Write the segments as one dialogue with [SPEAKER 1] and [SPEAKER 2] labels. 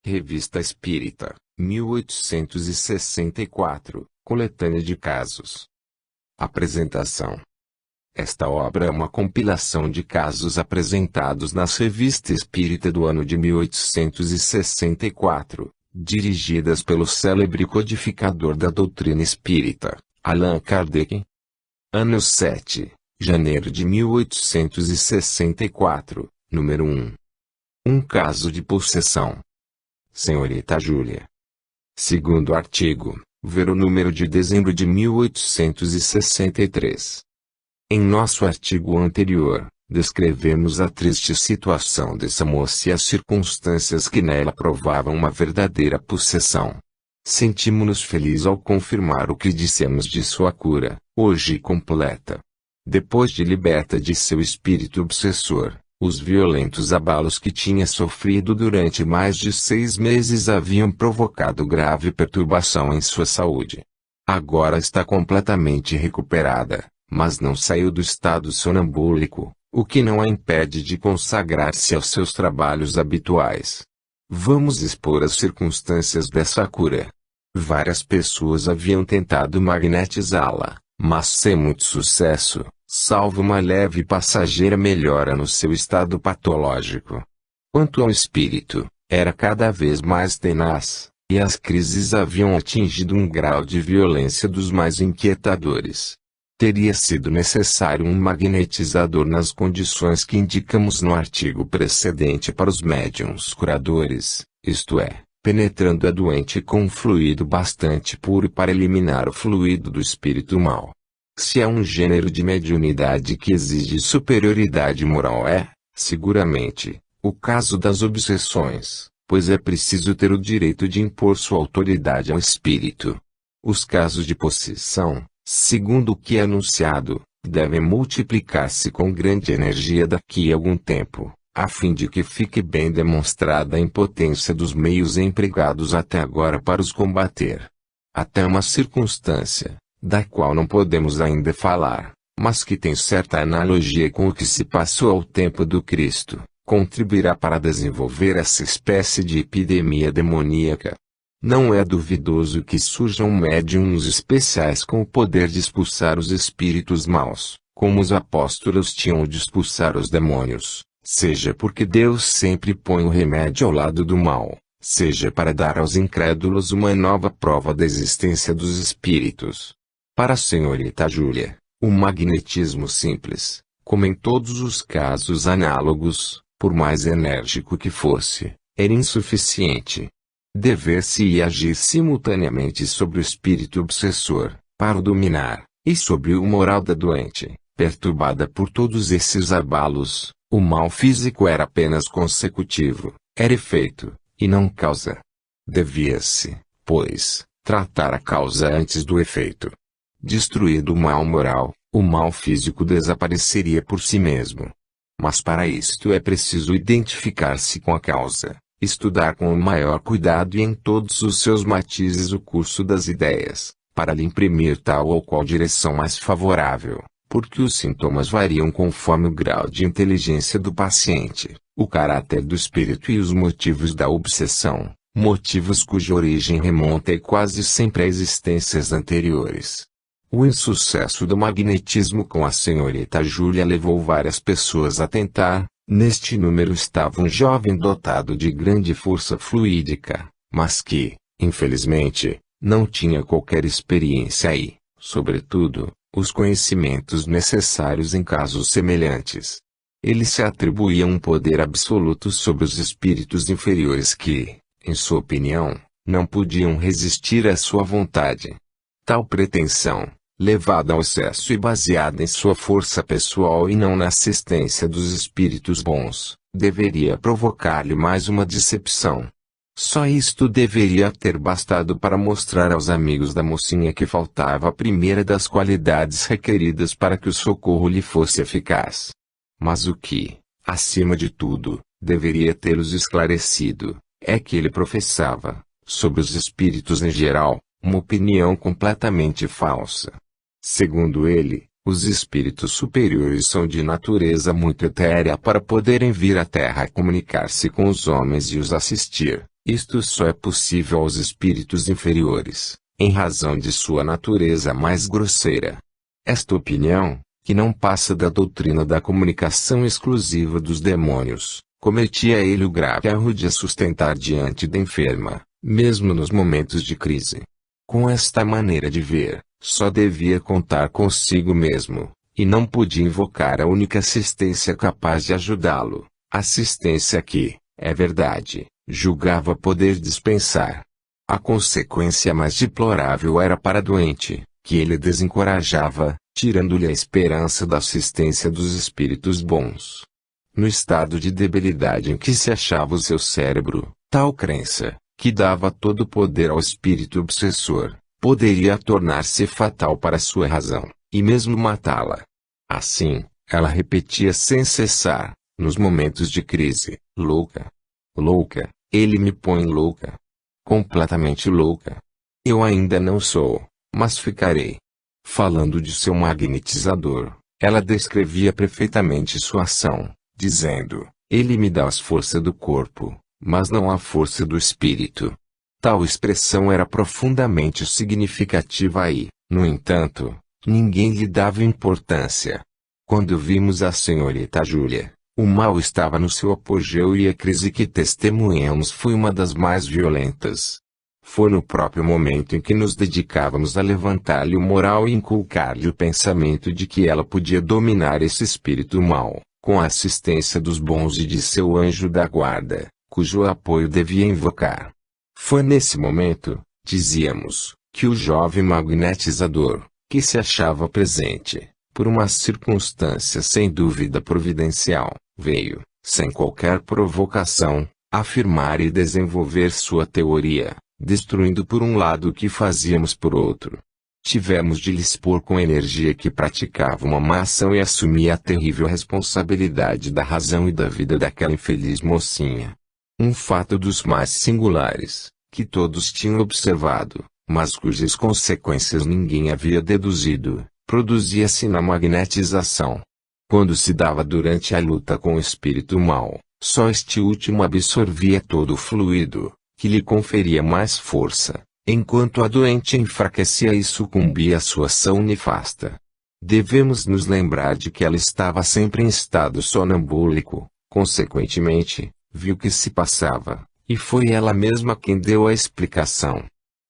[SPEAKER 1] Revista Espírita, 1864, coletânea de casos. Apresentação. Esta obra é uma compilação de casos apresentados nas Revista Espírita do ano de 1864, dirigidas pelo célebre codificador da doutrina espírita, Allan Kardec. Ano 7, janeiro de 1864, número 1. Um caso de possessão. Senhorita Júlia. Segundo artigo, ver o número de dezembro de 1863. Em nosso artigo anterior, descrevemos a triste situação dessa moça e as circunstâncias que nela provavam uma verdadeira possessão. Sentimos-nos felizes ao confirmar o que dissemos de sua cura, hoje completa. Depois de liberta de seu espírito obsessor, os violentos abalos que tinha sofrido durante mais de 6 meses haviam provocado grave perturbação em sua saúde. Agora está completamente recuperada, mas não saiu do estado sonambúlico, o que não a impede de consagrar-se aos seus trabalhos habituais. Vamos expor as circunstâncias dessa cura. Várias pessoas haviam tentado magnetizá-la, mas sem muito sucesso, salvo uma leve e passageira melhora no seu estado patológico. Quanto ao espírito, era cada vez mais tenaz, e as crises haviam atingido um grau de violência dos mais inquietadores. Teria sido necessário um magnetizador nas condições que indicamos no artigo precedente para os médiuns curadores, isto é, penetrando a doente com um fluido bastante puro para eliminar o fluido do espírito mau. Se é um gênero de mediunidade que exige superioridade moral seguramente, o caso das obsessões, pois é preciso ter o direito de impor sua autoridade ao espírito. Os casos de possessão, segundo o que é anunciado, devem multiplicar-se com grande energia daqui a algum tempo, a fim de que fique bem demonstrada a impotência dos meios empregados até agora para os combater. Até uma circunstância, da qual não podemos ainda falar, mas que tem certa analogia com o que se passou ao tempo do Cristo, contribuirá para desenvolver essa espécie de epidemia demoníaca. Não é duvidoso que surjam médiuns especiais com o poder de expulsar os espíritos maus, como os apóstolos tinham de expulsar os demônios, seja porque Deus sempre põe o remédio ao lado do mal, seja para dar aos incrédulos uma nova prova da existência dos espíritos. Para a senhorita Júlia, o magnetismo simples, como em todos os casos análogos, por mais enérgico que fosse, era insuficiente. Dever-se-ia agir simultaneamente sobre o espírito obsessor, para o dominar, e sobre o moral da doente, perturbada por todos esses abalos. O mal físico era apenas consecutivo, era efeito, e não causa. Devia-se, pois, tratar a causa antes do efeito. Destruído o mal moral, o mal físico desapareceria por si mesmo. Mas para isto é preciso identificar-se com a causa, estudar com o maior cuidado e em todos os seus matizes o curso das ideias, para lhe imprimir tal ou qual direção mais favorável, porque os sintomas variam conforme o grau de inteligência do paciente, o caráter do espírito e os motivos da obsessão, motivos cuja origem remonta quase sempre a existências anteriores. O insucesso do magnetismo com a senhorita Júlia levou várias pessoas a tentar. Neste número estava um jovem dotado de grande força fluídica, mas que, infelizmente, não tinha qualquer experiência e, sobretudo, os conhecimentos necessários em casos semelhantes. Ele se atribuía um poder absoluto sobre os espíritos inferiores que, em sua opinião, não podiam resistir à sua vontade. Tal pretensão, levada ao excesso e baseada em sua força pessoal e não na assistência dos espíritos bons, deveria provocar-lhe mais uma decepção. Só isto deveria ter bastado para mostrar aos amigos da mocinha que faltava a primeira das qualidades requeridas para que o socorro lhe fosse eficaz. Mas o que, acima de tudo, deveria tê-los esclarecido, é que ele professava, sobre os espíritos em geral, uma opinião completamente falsa. Segundo ele, os espíritos superiores são de natureza muito etérea para poderem vir à Terra comunicar-se com os homens e os assistir, Isto só é possível aos espíritos inferiores, em razão de sua natureza mais grosseira. Esta opinião, que não passa da doutrina da comunicação exclusiva dos demônios, cometia ele o grave erro de a sustentar diante da enferma, mesmo nos momentos de crise. Com esta maneira de ver, só devia contar consigo mesmo, e não podia invocar a única assistência capaz de ajudá-lo, assistência que, é verdade, julgava poder dispensar. A consequência mais deplorável era para a doente, que ele desencorajava, tirando-lhe a esperança da assistência dos espíritos bons. No estado de debilidade em que se achava o seu cérebro, tal crença, que dava todo o poder ao espírito obsessor, poderia tornar-se fatal para sua razão, e mesmo matá-la. Assim, ela repetia sem cessar, nos momentos de crise: louca. Louca, ele me põe louca. Completamente louca. Eu ainda não sou, mas ficarei. Falando de seu magnetizador, ela descrevia perfeitamente sua ação, dizendo: ele me dá as forças do corpo, mas não a força do espírito. Tal expressão era profundamente significativa e, no entanto, ninguém lhe dava importância. Quando vimos a senhorita Júlia, o mal estava no seu apogeu e a crise que testemunhamos foi uma das mais violentas. Foi no próprio momento em que nos dedicávamos a levantar-lhe o moral e inculcar-lhe o pensamento de que ela podia dominar esse espírito mau, com a assistência dos bons e de seu anjo da guarda, cujo apoio devia invocar. Foi nesse momento, dizíamos, que o jovem magnetizador, que se achava presente, por uma circunstância sem dúvida providencial, veio, sem qualquer provocação, afirmar e desenvolver sua teoria, destruindo por um lado o que fazíamos por outro. Tivemos de lhe expor com energia que praticava uma má ação e assumia a terrível responsabilidade da razão e da vida daquela infeliz mocinha. Um fato dos mais singulares, que todos tinham observado, mas cujas consequências ninguém havia deduzido, produzia-se na magnetização. Quando se dava durante a luta com o espírito mau, só este último absorvia todo o fluido, que lhe conferia mais força, enquanto a doente enfraquecia e sucumbia à sua ação nefasta. Devemos nos lembrar de que ela estava sempre em estado sonambúlico, consequentemente, viu o que se passava, e foi ela mesma quem deu a explicação.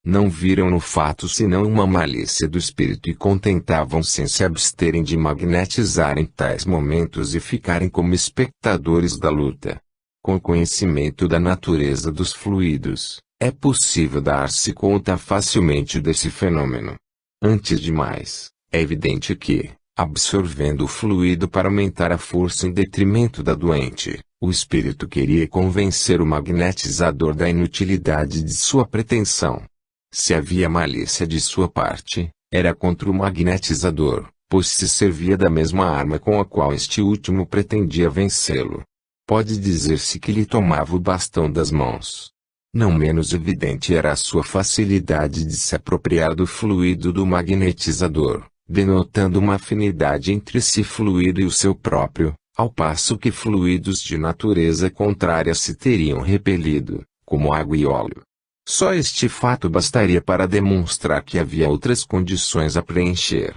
[SPEAKER 1] Não viram no fato senão uma malícia do espírito e contentavam-se em se absterem de magnetizar em tais momentos e ficarem como espectadores da luta. Com conhecimento da natureza dos fluidos, é possível dar-se conta facilmente desse fenômeno. Antes de mais, é evidente que, absorvendo o fluido para aumentar a força em detrimento da doente, o espírito queria convencer o magnetizador da inutilidade de sua pretensão. Se havia malícia de sua parte, era contra o magnetizador, pois se servia da mesma arma com a qual este último pretendia vencê-lo. Pode dizer-se que lhe tomava o bastão das mãos. Não menos evidente era a sua facilidade de se apropriar do fluido do magnetizador, denotando uma afinidade entre esse fluido e o seu próprio, ao passo que fluidos de natureza contrária se teriam repelido, como água e óleo. Só este fato bastaria para demonstrar que havia outras condições a preencher.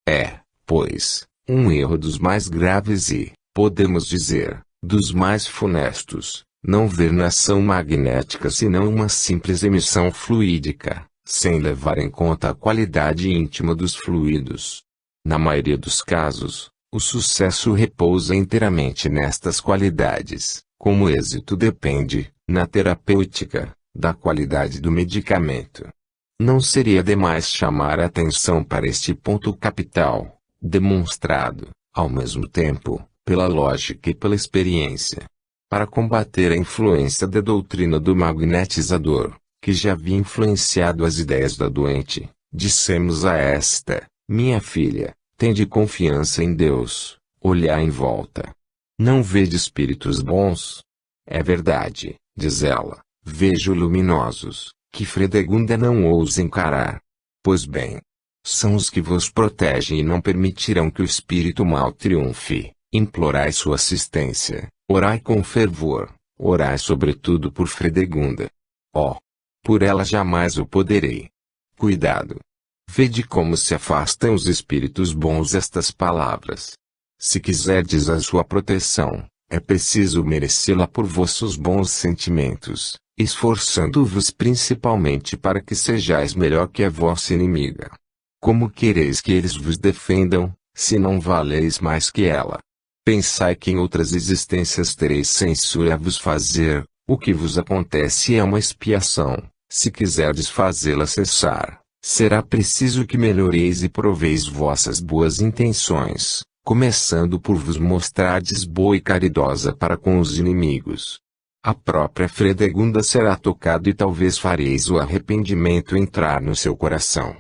[SPEAKER 1] É, pois, um erro dos mais graves e, podemos dizer, dos mais funestos, não ver na ação magnética senão uma simples emissão fluídica, sem levar em conta a qualidade íntima dos fluidos. Na maioria dos casos, o sucesso repousa inteiramente nestas qualidades, como o êxito depende, na terapêutica, da qualidade do medicamento. Não seria demais chamar a atenção para este ponto capital, demonstrado, ao mesmo tempo, pela lógica e pela experiência. Para combater a influência da doutrina do magnetizador, que já havia influenciado as ideias da doente, dissemos a esta: minha filha, tende confiança em Deus, olhai em volta. Não vede espíritos bons? É verdade, diz ela, vejo luminosos, que Fredegunda não ousa encarar. Pois bem, são os que vos protegem e não permitirão que o espírito mau triunfe. Implorai sua assistência, orai com fervor, orai sobretudo por Fredegunda. Ó, por ela jamais o poderei. Cuidado! Vede como se afastam os espíritos bons estas palavras. Se quiserdes a sua proteção, é preciso merecê-la por vossos bons sentimentos, esforçando-vos principalmente para que sejais melhor que a vossa inimiga. Como quereis que eles vos defendam, se não valeis mais que ela? Pensai que em outras existências tereis censura a vos fazer, o que vos acontece é uma expiação. Se quiserdes fazê-la cessar, será preciso que melhoreis e proveis vossas boas intenções, começando por vos mostrardes boa e caridosa para com os inimigos. A própria Fredegunda será tocada e talvez fareis o arrependimento entrar no seu coração.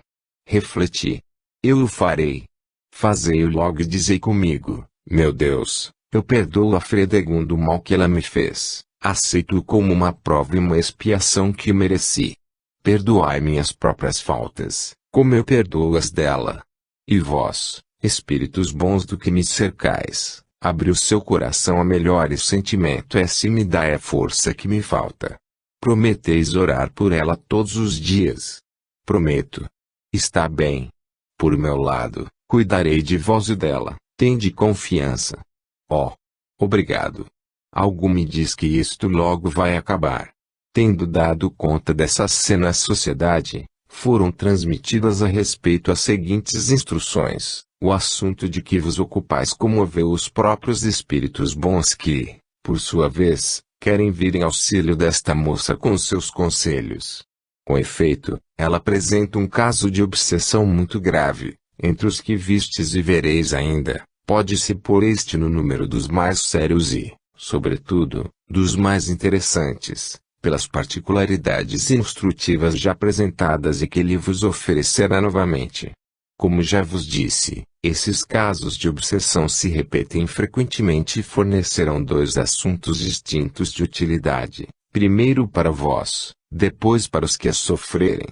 [SPEAKER 1] Refleti. Eu o farei. Fazei-o logo e dizei comigo: meu Deus, eu perdoo a Fredegunda o mal que ela me fez, aceito-o como uma prova e uma expiação que mereci. Perdoai minhas próprias faltas, como eu perdoo as dela. E vós, espíritos bons do que me cercais, abri o seu coração a melhor sentimento esse me dá a força que me falta. Prometeis orar por ela todos os dias. Prometo. Está bem. Por meu lado, cuidarei de vós e dela, tende confiança. Oh! Obrigado. Algo me diz que isto logo vai acabar. Tendo dado conta dessa cena à sociedade, foram transmitidas a respeito as seguintes instruções. O assunto de que vos ocupais comoveu os próprios espíritos bons que, por sua vez, querem vir em auxílio desta moça com seus conselhos. Com efeito, ela apresenta um caso de obsessão muito grave, entre os que vistes e vereis ainda, pode-se pôr este no número dos mais sérios e, sobretudo, dos mais interessantes, pelas particularidades instrutivas já apresentadas e que ele vos oferecerá novamente. Como já vos disse, esses casos de obsessão se repetem frequentemente e fornecerão dois assuntos distintos de utilidade, primeiro para vós, depois para os que a sofrerem.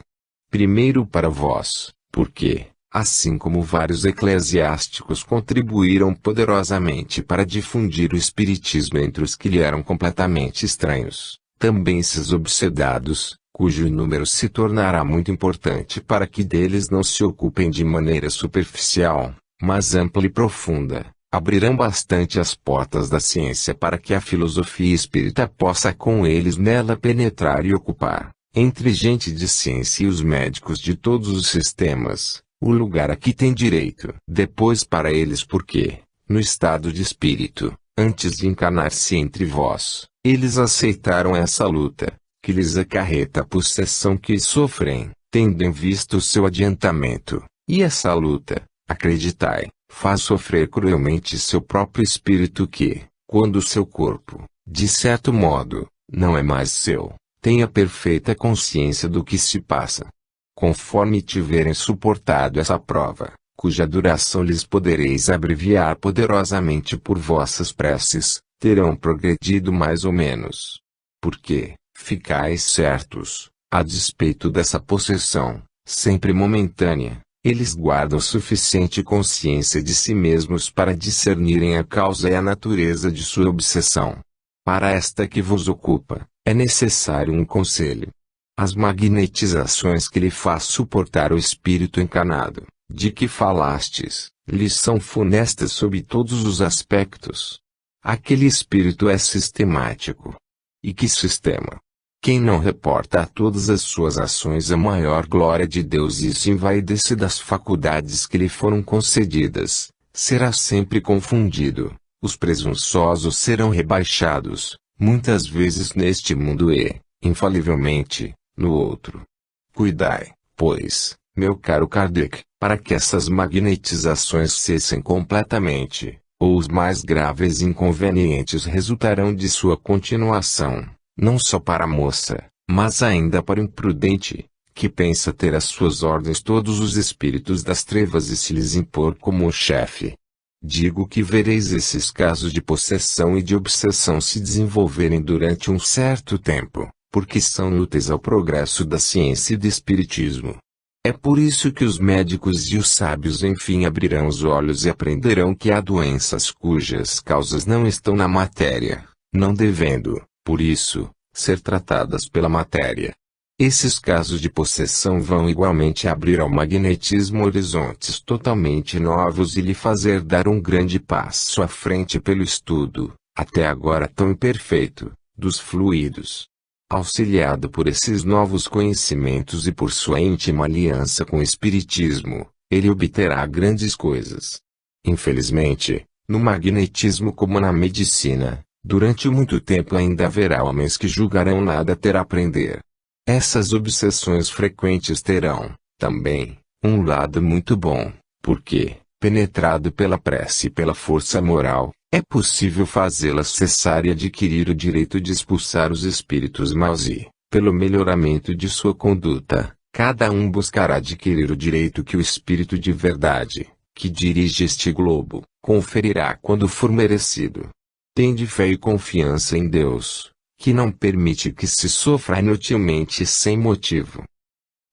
[SPEAKER 1] Primeiro para vós, porque, assim como vários eclesiásticos contribuíram poderosamente para difundir o espiritismo entre os que lhe eram completamente estranhos, também esses obsedados, cujo número se tornará muito importante para que deles não se ocupem de maneira superficial, mas ampla e profunda, abrirão bastante as portas da ciência para que a filosofia espírita possa com eles nela penetrar e ocupar, entre gente de ciência e os médicos de todos os sistemas, o lugar a que tem direito. Depois para eles porque, no estado de espírito, antes de encarnar-se entre vós, eles aceitaram essa luta, que lhes acarreta a possessão que sofrem, tendo em vista o seu adiantamento, e essa luta, acreditai, faz sofrer cruelmente seu próprio espírito que, quando seu corpo, de certo modo, não é mais seu, tenha perfeita consciência do que se passa. Conforme tiverem suportado essa prova, cuja duração lhes podereis abreviar poderosamente por vossas preces, terão progredido mais ou menos. Porque, ficais certos, a despeito dessa possessão, sempre momentânea, eles guardam suficiente consciência de si mesmos para discernirem a causa e a natureza de sua obsessão. Para esta que vos ocupa, é necessário um conselho. As magnetizações que lhe faz suportar o espírito encarnado, de que falastes, lhes são funestas sob todos os aspectos. Aquele espírito é sistemático. E que sistema? Quem não reporta a todas as suas ações a maior glória de Deus e se envaidece das faculdades que lhe foram concedidas, será sempre confundido, os presunçosos serão rebaixados, muitas vezes neste mundo e, infalivelmente, no outro. Cuidai, pois, meu caro Kardec, para que essas magnetizações cessem completamente, ou os mais graves inconvenientes resultarão de sua continuação, não só para a moça, mas ainda para o imprudente, que pensa ter às suas ordens todos os espíritos das trevas e se lhes impor como o chefe. Digo que vereis esses casos de possessão e de obsessão se desenvolverem durante um certo tempo, porque são úteis ao progresso da ciência e do espiritismo. É por isso que os médicos e os sábios enfim abrirão os olhos e aprenderão que há doenças cujas causas não estão na matéria, não devendo, por isso, ser tratadas pela matéria. Esses casos de possessão vão igualmente abrir ao magnetismo horizontes totalmente novos e lhe fazer dar um grande passo à frente pelo estudo, até agora tão imperfeito, dos fluidos. Auxiliado por esses novos conhecimentos e por sua íntima aliança com o Espiritismo, ele obterá grandes coisas. Infelizmente, no magnetismo como na medicina, durante muito tempo ainda haverá homens que julgarão nada ter a aprender. Essas obsessões frequentes terão, também, um lado muito bom, porque, penetrado pela prece e pela força moral, é possível fazê-las cessar e adquirir o direito de expulsar os espíritos maus e, pelo melhoramento de sua conduta, cada um buscará adquirir o direito que o Espírito de verdade, que dirige este globo, conferirá quando for merecido. Tende fé e confiança em Deus, que não permite que se sofra inutilmente sem motivo.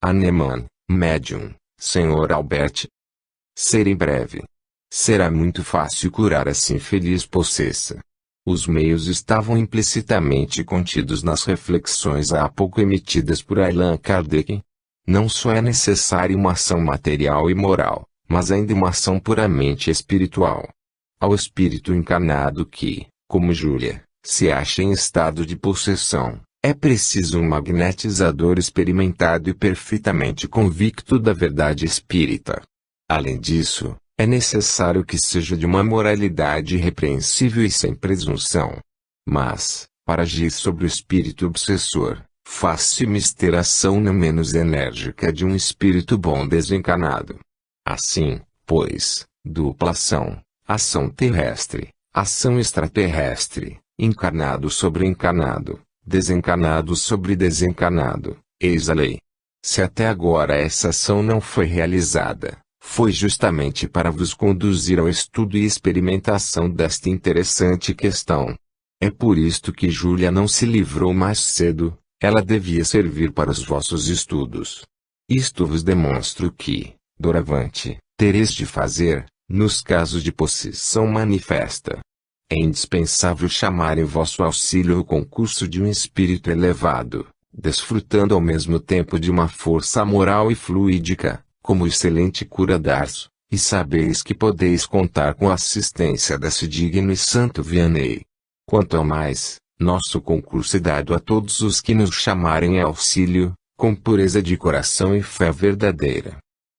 [SPEAKER 1] Hahnemann, Médium, Sr. Albert. Ser em breve. Será muito fácil curar essa infeliz possessa. Os meios estavam implicitamente contidos nas reflexões há pouco emitidas por Allan Kardec. Não só é necessária uma ação material e moral, mas ainda uma ação puramente espiritual. Ao espírito encarnado que, como Júlia, se acha em estado de possessão, é preciso um magnetizador experimentado e perfeitamente convicto da verdade espírita. Além disso, é necessário que seja de uma moralidade irrepreensível e sem presunção. Mas, para agir sobre o espírito obsessor, faz-se ter ação não menos enérgica de um espírito bom desencarnado. Assim, pois, dupla ação terrestre, ação extraterrestre, encarnado sobre encarnado, desencarnado sobre desencarnado, eis a lei. Se até agora essa ação não foi realizada, foi justamente para vos conduzir ao estudo e experimentação desta interessante questão. É por isto que Júlia não se livrou mais cedo, ela devia servir para os vossos estudos. Isto vos demonstro que, doravante, tereis de fazer, nos casos de possessão manifesta. É indispensável chamar em vosso auxílio o concurso de um espírito elevado, desfrutando ao mesmo tempo de uma força moral e fluídica, como excelente cura d'Ars, e sabeis que podeis contar com a assistência desse digno e santo Vianney. Quanto ao mais, nosso concurso é dado a todos os que nos chamarem em auxílio, com pureza de coração e fé verdadeira.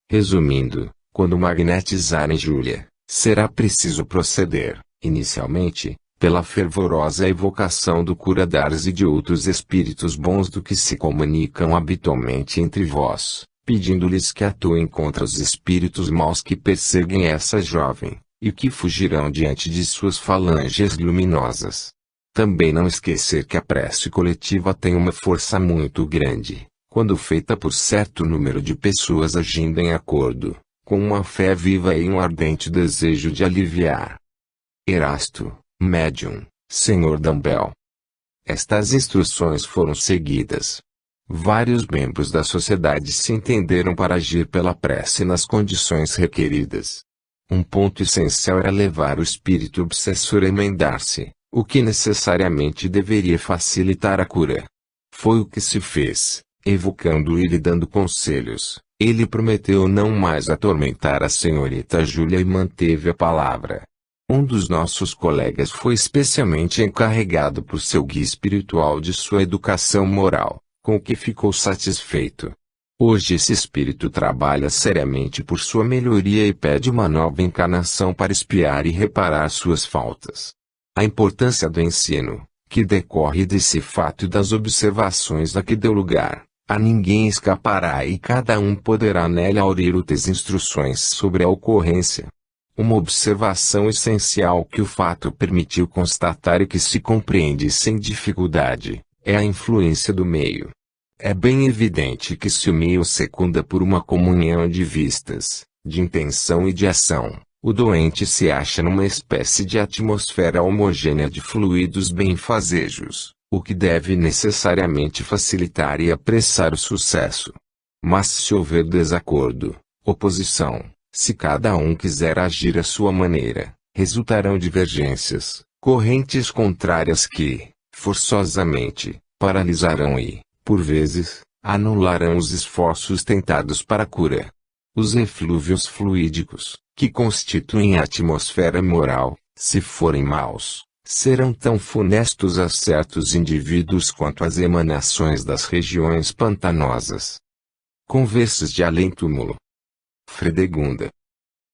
[SPEAKER 1] Resumindo, quando magnetizarem Júlia, será preciso proceder, inicialmente, pela fervorosa evocação do cura d'Ars e de outros espíritos bons do que se comunicam habitualmente entre vós, pedindo-lhes que atuem contra os espíritos maus que perseguem essa jovem, e que fugirão diante de suas falanges luminosas. Também não esquecer que a prece coletiva tem uma força muito grande, quando feita por certo número de pessoas agindo em acordo, com uma fé viva e um ardente desejo de aliviar. Erasto, Médium, Sr. Dumbbell. Estas instruções foram seguidas. Vários membros da sociedade se entenderam para agir pela prece nas condições requeridas. Um ponto essencial era levar o espírito obsessor a emendar-se, o que necessariamente deveria facilitar a cura. Foi o que se fez, evocando-o e lhe dando conselhos. Ele prometeu não mais atormentar a senhorita Júlia e manteve a palavra. Um dos nossos colegas foi especialmente encarregado por seu guia espiritual de sua educação moral, com o que ficou satisfeito. Hoje esse espírito trabalha seriamente por sua melhoria e pede uma nova encarnação para expiar e reparar suas faltas. A importância do ensino, que decorre desse fato e das observações a que deu lugar, a ninguém escapará e cada um poderá nela aurir úteis instruções sobre a ocorrência. Uma observação essencial que o fato permitiu constatar e que se compreende sem dificuldade, é a influência do meio. É bem evidente que se o meio secunda por uma comunhão de vistas, de intenção e de ação, o doente se acha numa espécie de atmosfera homogênea de fluidos benfazejos, o que deve necessariamente facilitar e apressar o sucesso. Mas se houver desacordo, oposição, se cada um quiser agir à sua maneira, resultarão divergências, correntes contrárias que, forçosamente, paralisarão e, por vezes, anularão os esforços tentados para a cura. Os eflúvios fluídicos, que constituem a atmosfera moral, se forem maus, serão tão funestos a certos indivíduos quanto as emanações das regiões pantanosas. Conversas de além-túmulo. Fredegunda.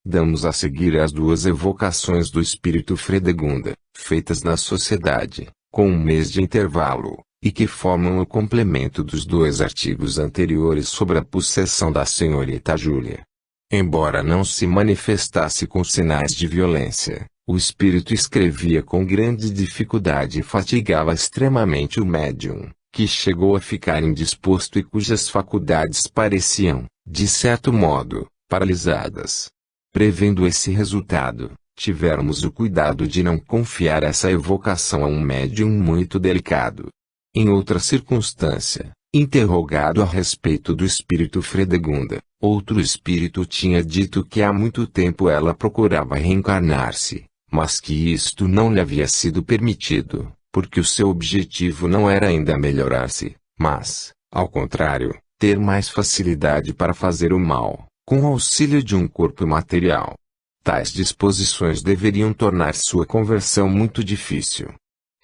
[SPEAKER 1] Damos a seguir as duas evocações do espírito Fredegunda, feitas na sociedade, com um mês de intervalo, e que formam o complemento dos dois artigos anteriores sobre a possessão da senhorita Júlia. Embora não se manifestasse com sinais de violência, o espírito escrevia com grande dificuldade e fatigava extremamente o médium, que chegou a ficar indisposto e cujas faculdades pareciam, de certo modo, paralisadas. Prevendo esse resultado, tivemos o cuidado de não confiar essa evocação a um médium muito delicado. Em outra circunstância, interrogado a respeito do espírito Fredegunda, outro espírito tinha dito que há muito tempo ela procurava reencarnar-se, mas que isto não lhe havia sido permitido, porque o seu objetivo não era ainda melhorar-se, mas, ao contrário, ter mais facilidade para fazer o mal, com auxílio de um corpo material. Tais disposições deveriam tornar sua conversão muito difícil.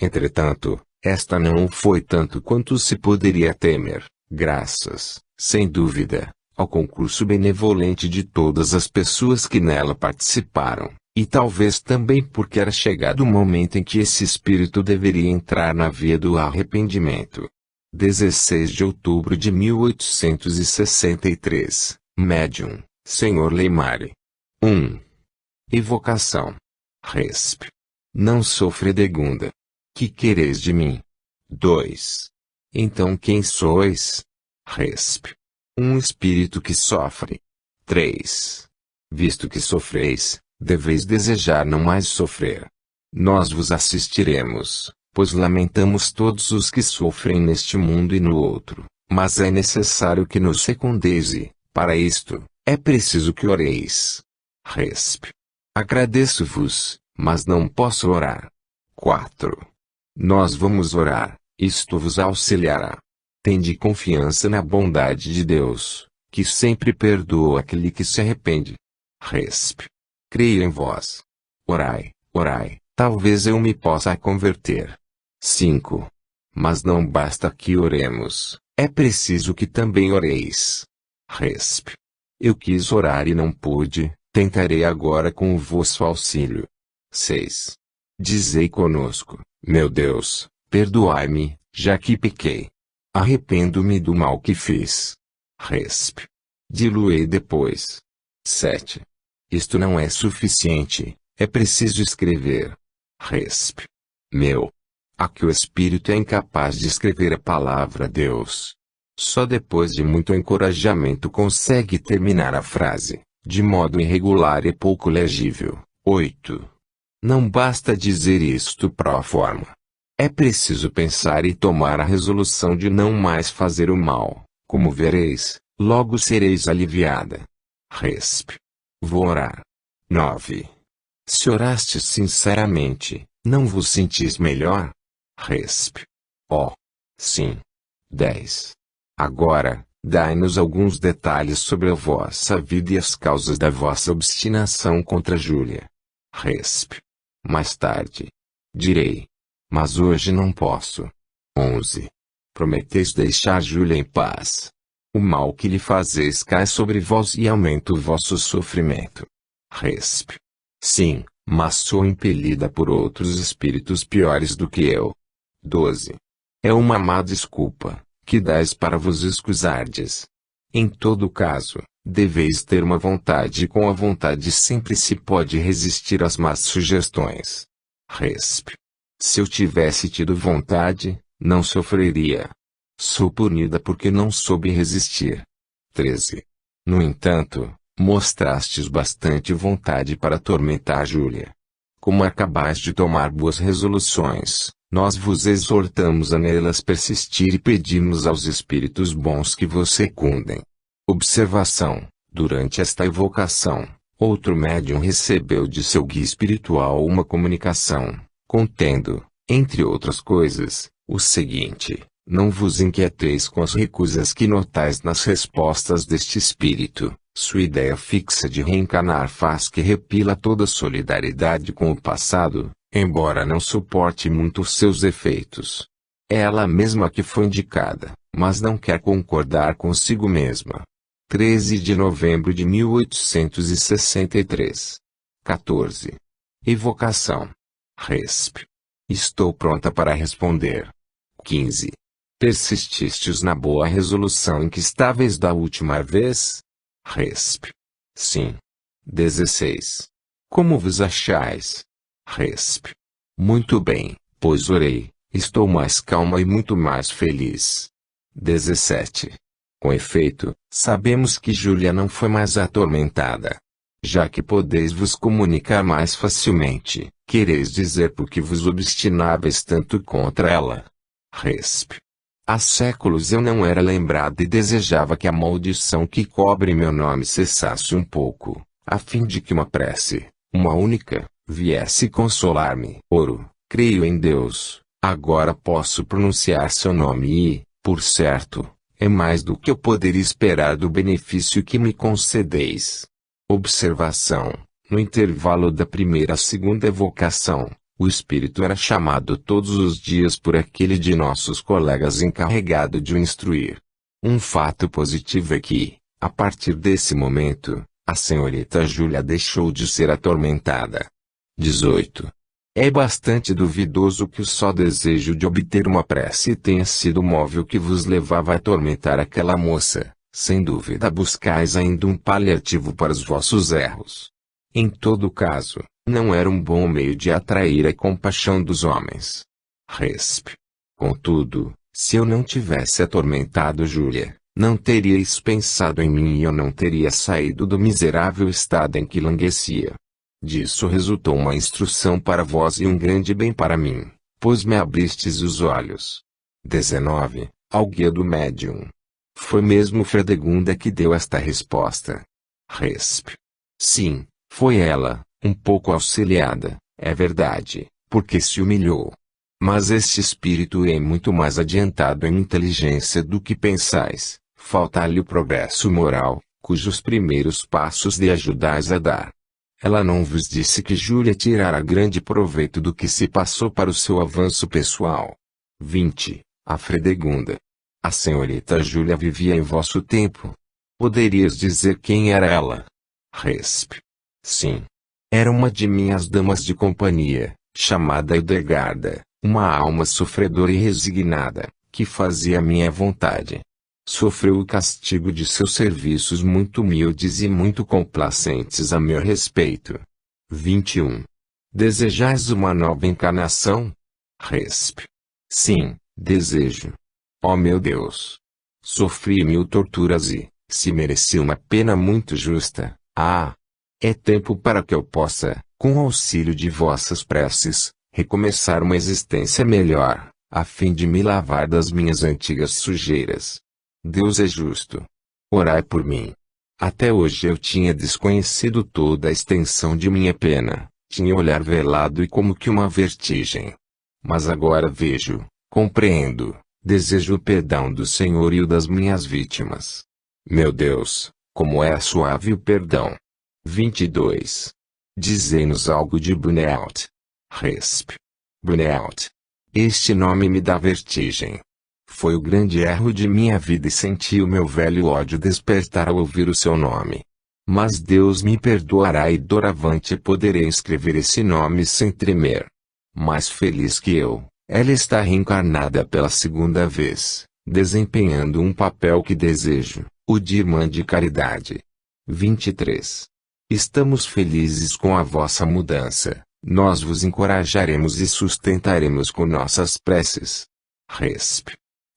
[SPEAKER 1] Entretanto, esta não o foi tanto quanto se poderia temer, graças, sem dúvida, ao concurso benevolente de todas as pessoas que nela participaram, e talvez também porque era chegado o momento em que esse espírito deveria entrar na via do arrependimento. 16 de outubro de 1863. Médium, Sr. Leimari. 1. Evocação. Resp. Não sou Fredegunda. Que quereis de mim? 2. Então quem sois? Resp. Um espírito que sofre. 3. Visto que sofreis, deveis desejar não mais sofrer. Nós vos assistiremos, pois lamentamos todos os que sofrem neste mundo e no outro, mas é necessário que nos secundeis e, para isto, é preciso que oreis. Resp. Agradeço-vos, mas não posso orar. 4. Nós vamos orar, isto vos auxiliará. Tende confiança na bondade de Deus, que sempre perdoa aquele que se arrepende. Resp. Creio em vós. Orai, orai, talvez eu me possa converter. 5. Mas não basta que oremos, é preciso que também oreis. Resp. Eu quis orar e não pude, tentarei agora com o vosso auxílio. 6. Dizei conosco, meu Deus, perdoai-me, já que pequei. Arrependo-me do mal que fiz. Resp. Diluei depois. 7. Isto não é suficiente, é preciso escrever. Resp. Meu. Aqui o espírito é incapaz de escrever a palavra Deus. Só depois de muito encorajamento consegue terminar a frase, de modo irregular e pouco legível. 8. Não basta dizer isto pro forma. É preciso pensar e tomar a resolução de não mais fazer o mal. Como vereis, logo sereis aliviada. Resp. Vou orar. 9. Se orastes sinceramente, não vos sentis melhor? Resp. Oh. Sim. 10. Agora, dai-nos alguns detalhes sobre a vossa vida e as causas da vossa obstinação contra Júlia. Resp. Mais tarde. Direi. Mas hoje não posso. 11. Prometeis deixar Júlia em paz. O mal que lhe fazeis cai sobre vós e aumenta o vosso sofrimento. Resp. Sim, mas sou impelida por outros espíritos piores do que eu. 12. É uma má desculpa, que dais para vos escusardes. Em todo caso, deveis ter uma vontade e com a vontade sempre se pode resistir às más sugestões. Resp. Se eu tivesse tido vontade, não sofreria. Sou punida porque não soube resistir. 13. No entanto, mostrastes bastante vontade para atormentar Júlia. Como acabais de tomar boas resoluções, nós vos exortamos a nelas persistir e pedimos aos espíritos bons que vos secundem. Observação: durante esta evocação, outro médium recebeu de seu guia espiritual uma comunicação, contendo, entre outras coisas, o seguinte: Não vos inquieteis com as recusas que notais nas respostas deste espírito. Sua ideia fixa de reencarnar faz que repila toda solidariedade com o passado, embora não suporte muito os seus efeitos. É ela mesma que foi indicada, mas não quer concordar consigo mesma. 13 de novembro de 1863. 14. Evocação. Resp. Estou pronta para responder. 15. Persististes na boa resolução em que estáveis da última vez? Resp. Sim. 16. Como vos achais? Resp. Muito bem, pois orei, estou mais calma e muito mais feliz. 17. Com efeito, sabemos que Júlia não foi mais atormentada. Já que podeis vos comunicar mais facilmente, quereis dizer por que vos obstinavais tanto contra ela? Resp. Há séculos eu não era lembrada e desejava que a maldição que cobre meu nome cessasse um pouco, a fim de que uma prece, uma única, viesse consolar-me. Oro, creio em Deus, agora posso pronunciar seu nome e, por certo, é mais do que eu poderia esperar do benefício que me concedeis. Observação: no intervalo da primeira à segunda evocação, o espírito era chamado todos os dias por aquele de nossos colegas encarregado de o instruir. Um fato positivo é que, a partir desse momento, a senhorita Júlia deixou de ser atormentada. 18. É bastante duvidoso que o só desejo de obter uma prece tenha sido o móvel que vos levava a atormentar aquela moça. Sem dúvida buscais ainda um paliativo para os vossos erros. Em todo caso, não era um bom meio de atrair a compaixão dos homens. Resp. Contudo, se eu não tivesse atormentado Júlia, não teríeis pensado em mim e eu não teria saído do miserável estado em que languecia. Disso resultou uma instrução para vós e um grande bem para mim, pois me abristes os olhos. 19. Ao guia do médium. Foi mesmo Fredegunda que deu esta resposta. Resp. Sim, foi ela, um pouco auxiliada, é verdade, porque se humilhou. Mas este espírito é muito mais adiantado em inteligência do que pensais, falta-lhe o progresso moral, cujos primeiros passos lhe ajudais a dar. Ela não vos disse que Júlia tirara grande proveito do que se passou para o seu avanço pessoal. 20. A Fredegunda. A senhorita Júlia vivia em vosso tempo. Poderias dizer quem era ela? Resp. Sim. Era uma de minhas damas de companhia, chamada Hildegarda, uma alma sofredora e resignada, que fazia minha vontade. Sofreu o castigo de seus serviços muito humildes e muito complacentes a meu respeito. 21. Desejais uma nova encarnação? Resp. Sim, desejo. Ó meu Deus! Sofri 1000 torturas e, se mereci uma pena muito justa, é tempo para que eu possa, com o auxílio de vossas preces, recomeçar uma existência melhor, a fim de me lavar das minhas antigas sujeiras. Deus é justo. Orai por mim. Até hoje eu tinha desconhecido toda a extensão de minha pena, tinha olhar velado e como que uma vertigem. Mas agora vejo, compreendo. Desejo o perdão do Senhor e o das minhas vítimas. Meu Deus, como é suave o perdão. 22. Dizei-nos algo de Burnout. Resp. Burnout. Este nome me dá vertigem. Foi o grande erro de minha vida e senti o meu velho ódio despertar ao ouvir o seu nome. Mas Deus me perdoará e doravante poderei escrever esse nome sem tremer. Mais feliz que eu. Ela está reencarnada pela segunda vez, desempenhando um papel que desejo, o de irmã de caridade. 23. Estamos felizes com a vossa mudança, nós vos encorajaremos e sustentaremos com nossas preces. Resp.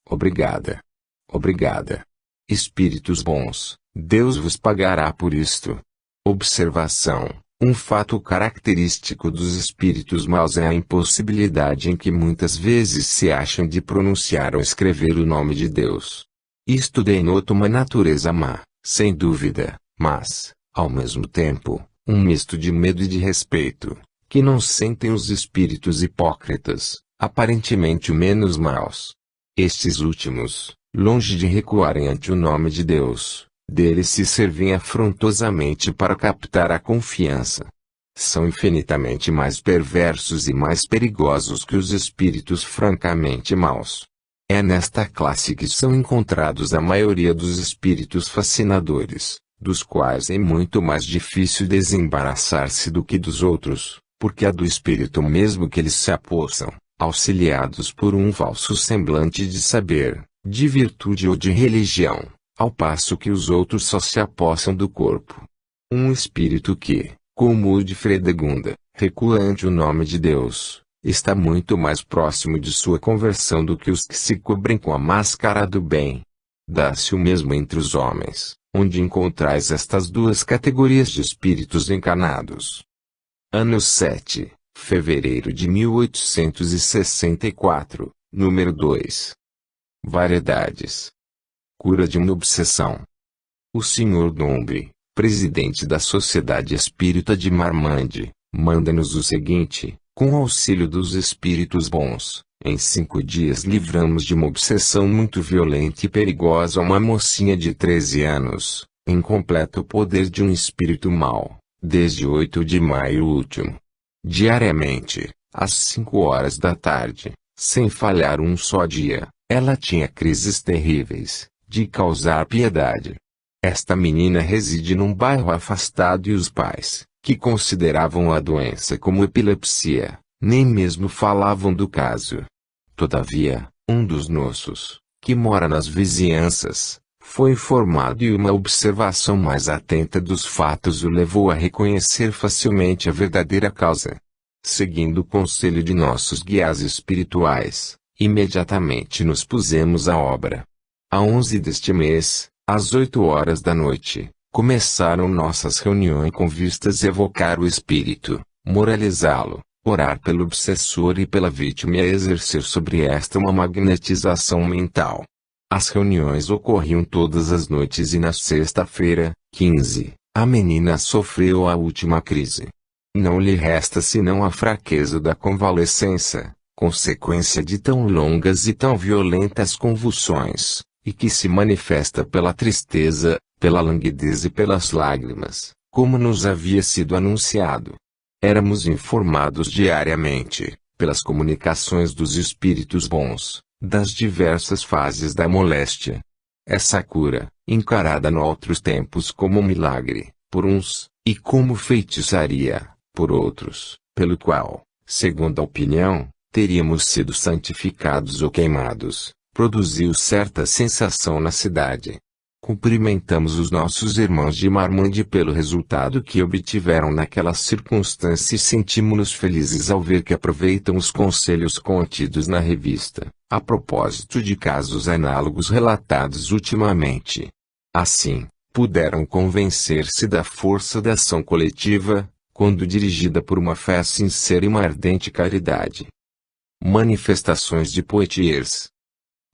[SPEAKER 1] Obrigada. Obrigada. Espíritos bons, Deus vos pagará por isto. Observação. Um fato característico dos espíritos maus é a impossibilidade em que muitas vezes se acham de pronunciar ou escrever o nome de Deus. Isto denota uma natureza má, sem dúvida, mas, ao mesmo tempo, um misto de medo e de respeito, que não sentem os espíritos hipócritas, aparentemente menos maus. Estes últimos, longe de recuarem ante o nome de Deus, deles se servem afrontosamente para captar a confiança. São infinitamente mais perversos e mais perigosos que os espíritos francamente maus. É nesta classe que são encontrados a maioria dos espíritos fascinadores, dos quais é muito mais difícil desembaraçar-se do que dos outros, porque é do espírito mesmo que eles se apossam, auxiliados por um falso semblante de saber, de virtude ou de religião, ao passo que os outros só se apossam do corpo. Um espírito que, como o de Fredegunda, recua ante o nome de Deus, está muito mais próximo de sua conversão do que os que se cobrem com a máscara do bem. Dá-se o mesmo entre os homens, onde encontrais estas duas categorias de espíritos encarnados. Ano 7, fevereiro de 1864, número 2. Variedades. Cura de uma obsessão. O Sr. Dombre, presidente da Sociedade Espírita de Marmande, manda-nos o seguinte: com auxílio dos espíritos bons, em 5 dias livramos de uma obsessão muito violenta e perigosa uma mocinha de 13 anos, em completo poder de um espírito mau, desde 8 de maio último. Diariamente, às 5 horas da tarde, sem falhar um só dia, ela tinha crises terríveis, de causar piedade. Esta menina reside num bairro afastado e os pais, que consideravam a doença como epilepsia, nem mesmo falavam do caso. Todavia, um dos nossos, que mora nas vizinhanças, foi informado e uma observação mais atenta dos fatos o levou a reconhecer facilmente a verdadeira causa. Seguindo o conselho de nossos guias espirituais, imediatamente nos pusemos à obra. A 11 deste mês, às 8 horas da noite, começaram nossas reuniões com vistas a evocar o espírito, moralizá-lo, orar pelo obsessor e pela vítima e a exercer sobre esta uma magnetização mental. As reuniões ocorriam todas as noites e na sexta-feira, 15, a menina sofreu a última crise. Não lhe resta senão a fraqueza da convalescença, consequência de tão longas e tão violentas convulsões, e que se manifesta pela tristeza, pela languidez e pelas lágrimas, como nos havia sido anunciado. Éramos informados diariamente, pelas comunicações dos espíritos bons, das diversas fases da moléstia. Essa cura, encarada noutros tempos como um milagre, por uns, e como feitiçaria, por outros, pelo qual, segundo a opinião, teríamos sido santificados ou queimados, produziu certa sensação na cidade. Cumprimentamos os nossos irmãos de Marmande pelo resultado que obtiveram naquela circunstância e sentimos-nos felizes ao ver que aproveitam os conselhos contidos na revista, a propósito de casos análogos relatados ultimamente. Assim, puderam convencer-se da força da ação coletiva, quando dirigida por uma fé sincera e uma ardente caridade. Manifestações de Poitiers.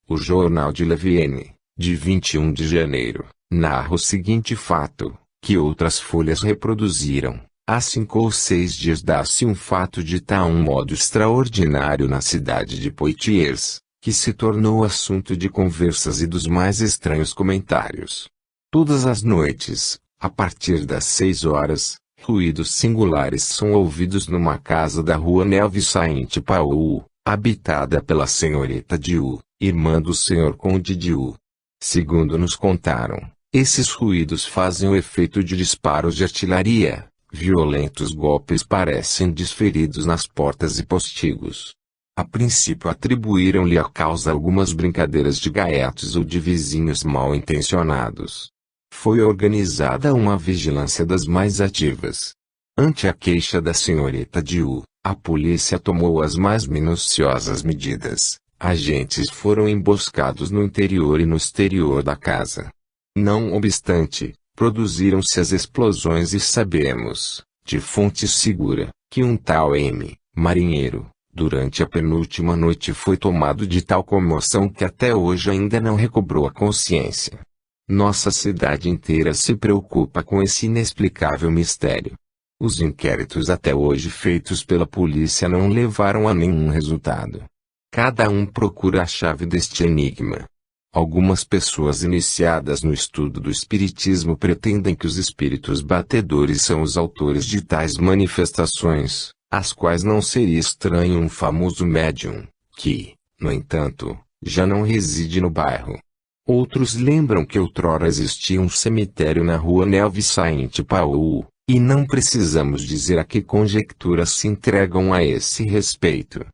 [SPEAKER 1] O jornal de Levienne, de 21 de janeiro, narra o seguinte fato, que outras folhas reproduziram. Há 5 ou 6 dias dá-se um fato de tal modo extraordinário na cidade de Poitiers, que se tornou assunto de conversas e dos mais estranhos comentários. Todas as noites, a partir das 6 horas, ruídos singulares são ouvidos numa casa da rua Nelvis Saint-Paul, habitada pela senhorita Diu, irmã do senhor conde Diu. Segundo nos contaram, esses ruídos fazem o efeito de disparos de artilharia, violentos golpes parecem desferidos nas portas e postigos. A princípio atribuíram-lhe a causa algumas brincadeiras de gaiatos ou de vizinhos mal intencionados. Foi organizada uma vigilância das mais ativas. Ante a queixa da senhorita Diu, a polícia tomou as mais minuciosas medidas. Agentes foram emboscados no interior e no exterior da casa. Não obstante, produziram-se as explosões e sabemos, de fonte segura, que um tal M, marinheiro, durante a penúltima noite foi tomado de tal comoção que até hoje ainda não recobrou a consciência. Nossa cidade inteira se preocupa com esse inexplicável mistério. Os inquéritos até hoje feitos pela polícia não levaram a nenhum resultado. Cada um procura a chave deste enigma. Algumas pessoas iniciadas no estudo do espiritismo pretendem que os espíritos batedores são os autores de tais manifestações, às quais não seria estranho um famoso médium, que, no entanto, já não reside no bairro. Outros lembram que outrora existia um cemitério na rua Nelvis Saint Paul, e não precisamos dizer a que conjecturas se entregam a esse respeito.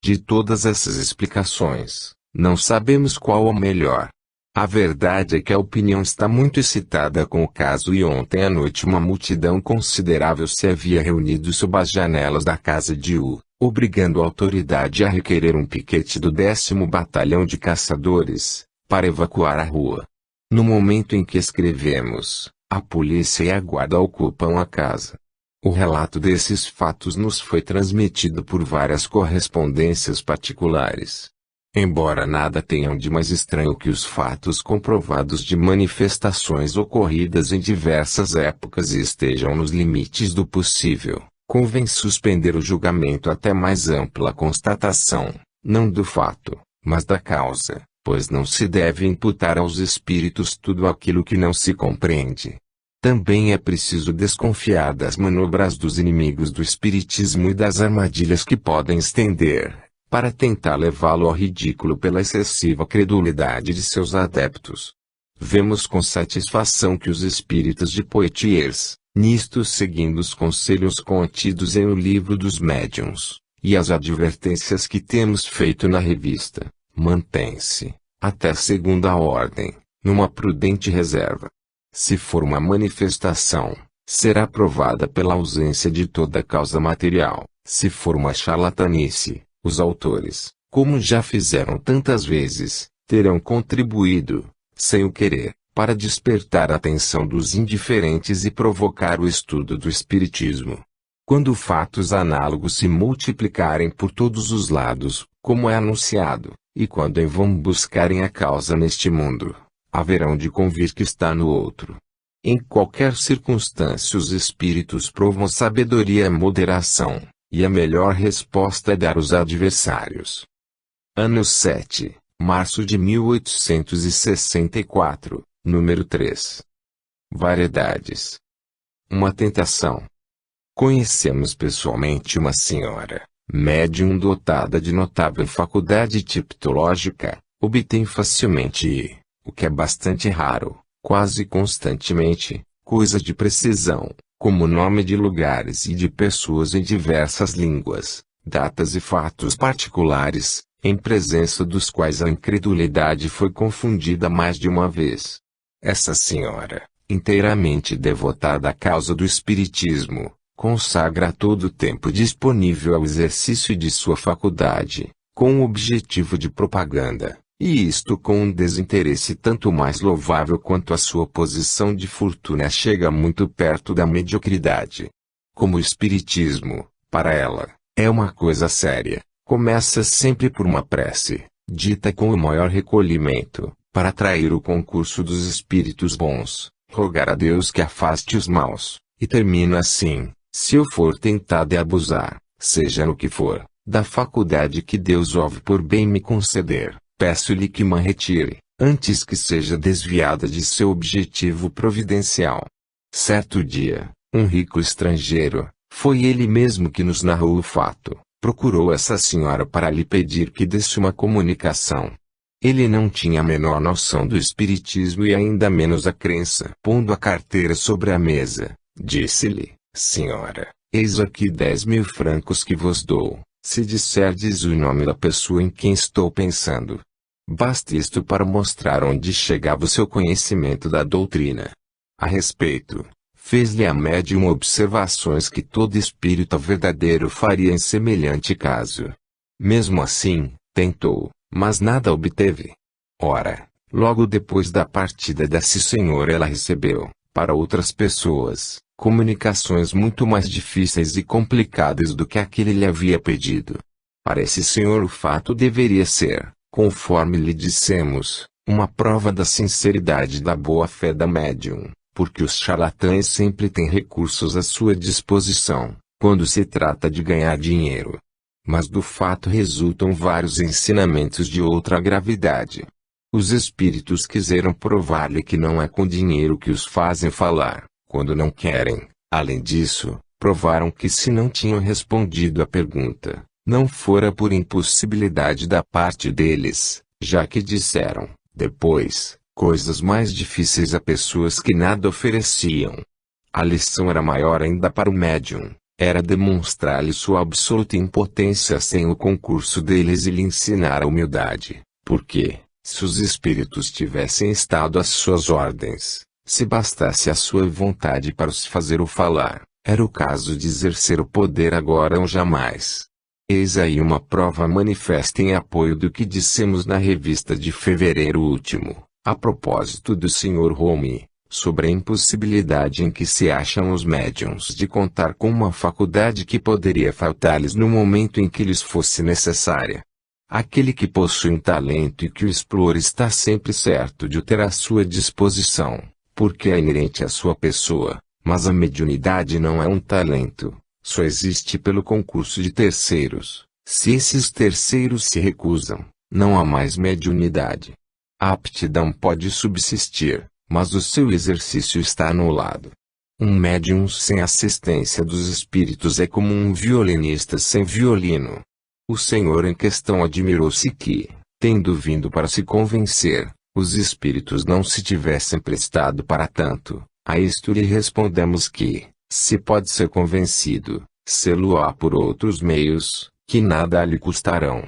[SPEAKER 1] De todas essas explicações, não sabemos qual a melhor. A verdade é que a opinião está muito excitada com o caso e ontem à noite uma multidão considerável se havia reunido sob as janelas da casa de U, obrigando a autoridade a requerer um piquete do 10º Batalhão de Caçadores, para evacuar a rua. No momento em que escrevemos, a polícia e a guarda ocupam a casa. O relato desses fatos nos foi transmitido por várias correspondências particulares. Embora nada tenham de mais estranho que os fatos comprovados de manifestações ocorridas em diversas épocas e estejam nos limites do possível, convém suspender o julgamento até mais ampla constatação, não do fato, mas da causa, pois não se deve imputar aos espíritos tudo aquilo que não se compreende. Também é preciso desconfiar das manobras dos inimigos do espiritismo e das armadilhas que podem estender, para tentar levá-lo ao ridículo pela excessiva credulidade de seus adeptos. Vemos com satisfação que os espíritas de Poitiers, nisto seguindo os conselhos contidos em O Livro dos Médiuns, e as advertências que temos feito na revista, mantém-se, até segunda ordem, numa prudente reserva. Se for uma manifestação, será provada pela ausência de toda causa material. Se for uma charlatanice, os autores, como já fizeram tantas vezes, terão contribuído, sem o querer, para despertar a atenção dos indiferentes e provocar o estudo do espiritismo. Quando fatos análogos se multiplicarem por todos os lados, como é anunciado, e quando em vão buscarem a causa neste mundo, haverão de convir que está no outro. Em qualquer circunstância os espíritos provam sabedoria e moderação, e a melhor resposta é dar aos adversários. Ano 7, março de 1864, número 3. Variedades. Uma tentação. Conhecemos pessoalmente uma senhora, médium dotada de notável faculdade tiptológica, obtém facilmente e, o que é bastante raro, quase constantemente, coisas de precisão, como nome de lugares e de pessoas em diversas línguas, datas e fatos particulares, em presença dos quais a incredulidade foi confundida mais de uma vez. Essa senhora, inteiramente devotada à causa do espiritismo, consagra todo o tempo disponível ao exercício de sua faculdade, com o objetivo de propaganda. E isto com um desinteresse tanto mais louvável quanto a sua posição de fortuna chega muito perto da mediocridade. Como o espiritismo, para ela, é uma coisa séria, começa sempre por uma prece, dita com o maior recolhimento, para atrair o concurso dos espíritos bons, rogar a Deus que afaste os maus, e termina assim: se eu for tentado e abusar, seja no que for, da faculdade que Deus houve por bem me conceder, peço-lhe que me retire, antes que seja desviada de seu objetivo providencial. Certo dia, um rico estrangeiro, foi ele mesmo que nos narrou o fato, procurou essa senhora para lhe pedir que desse uma comunicação. Ele não tinha a menor noção do espiritismo e ainda menos a crença. Pondo a carteira sobre a mesa, disse-lhe: senhora, eis aqui 10.000 francos que vos dou, se disserdes o nome da pessoa em quem estou pensando. Basta isto para mostrar onde chegava o seu conhecimento da doutrina. A respeito, fez-lhe a médium observações que todo espírita verdadeiro faria em semelhante caso. Mesmo assim, tentou, mas nada obteve. Ora, logo depois da partida desse senhor ela recebeu, para outras pessoas, comunicações muito mais difíceis e complicadas do que aquele lhe havia pedido. Para esse senhor o fato deveria ser, conforme lhe dissemos, uma prova da sinceridade da boa-fé da médium, porque os charlatães sempre têm recursos à sua disposição, quando se trata de ganhar dinheiro. mas do fato resultam vários ensinamentos de outra gravidade. Os espíritos quiseram provar-lhe que não é com dinheiro que os fazem falar, quando não querem. Além disso, provaram que se não tinham respondido à pergunta, não fora por impossibilidade da parte deles, já que disseram, depois, coisas mais difíceis a pessoas que nada ofereciam. A lição era maior ainda para o médium, era demonstrar-lhe sua absoluta impotência sem o concurso deles e lhe ensinar a humildade, porque, se os espíritos tivessem estado às suas ordens, se bastasse a sua vontade para os fazer o falar, era o caso de exercer o poder agora ou jamais. Eis aí uma prova manifesta em apoio do que dissemos na revista de fevereiro último, a propósito do Sr. Home, sobre a impossibilidade em que se acham os médiuns de contar com uma faculdade que poderia faltar-lhes no momento em que lhes fosse necessária. Aquele que possui um talento e que o explora está sempre certo de o ter à sua disposição, porque é inerente à sua pessoa, mas a mediunidade não é um talento, só existe pelo concurso de terceiros. Se esses terceiros se recusam, não há mais mediunidade. A aptidão pode subsistir, mas o seu exercício está anulado. Um médium sem assistência dos espíritos é como um violinista sem violino. O senhor em questão admirou-se que, tendo vindo para se convencer, os espíritos não se tivessem prestado para tanto. A isto lhe respondemos que, se pode ser convencido, sê-lo-á por outros meios, que nada lhe custarão.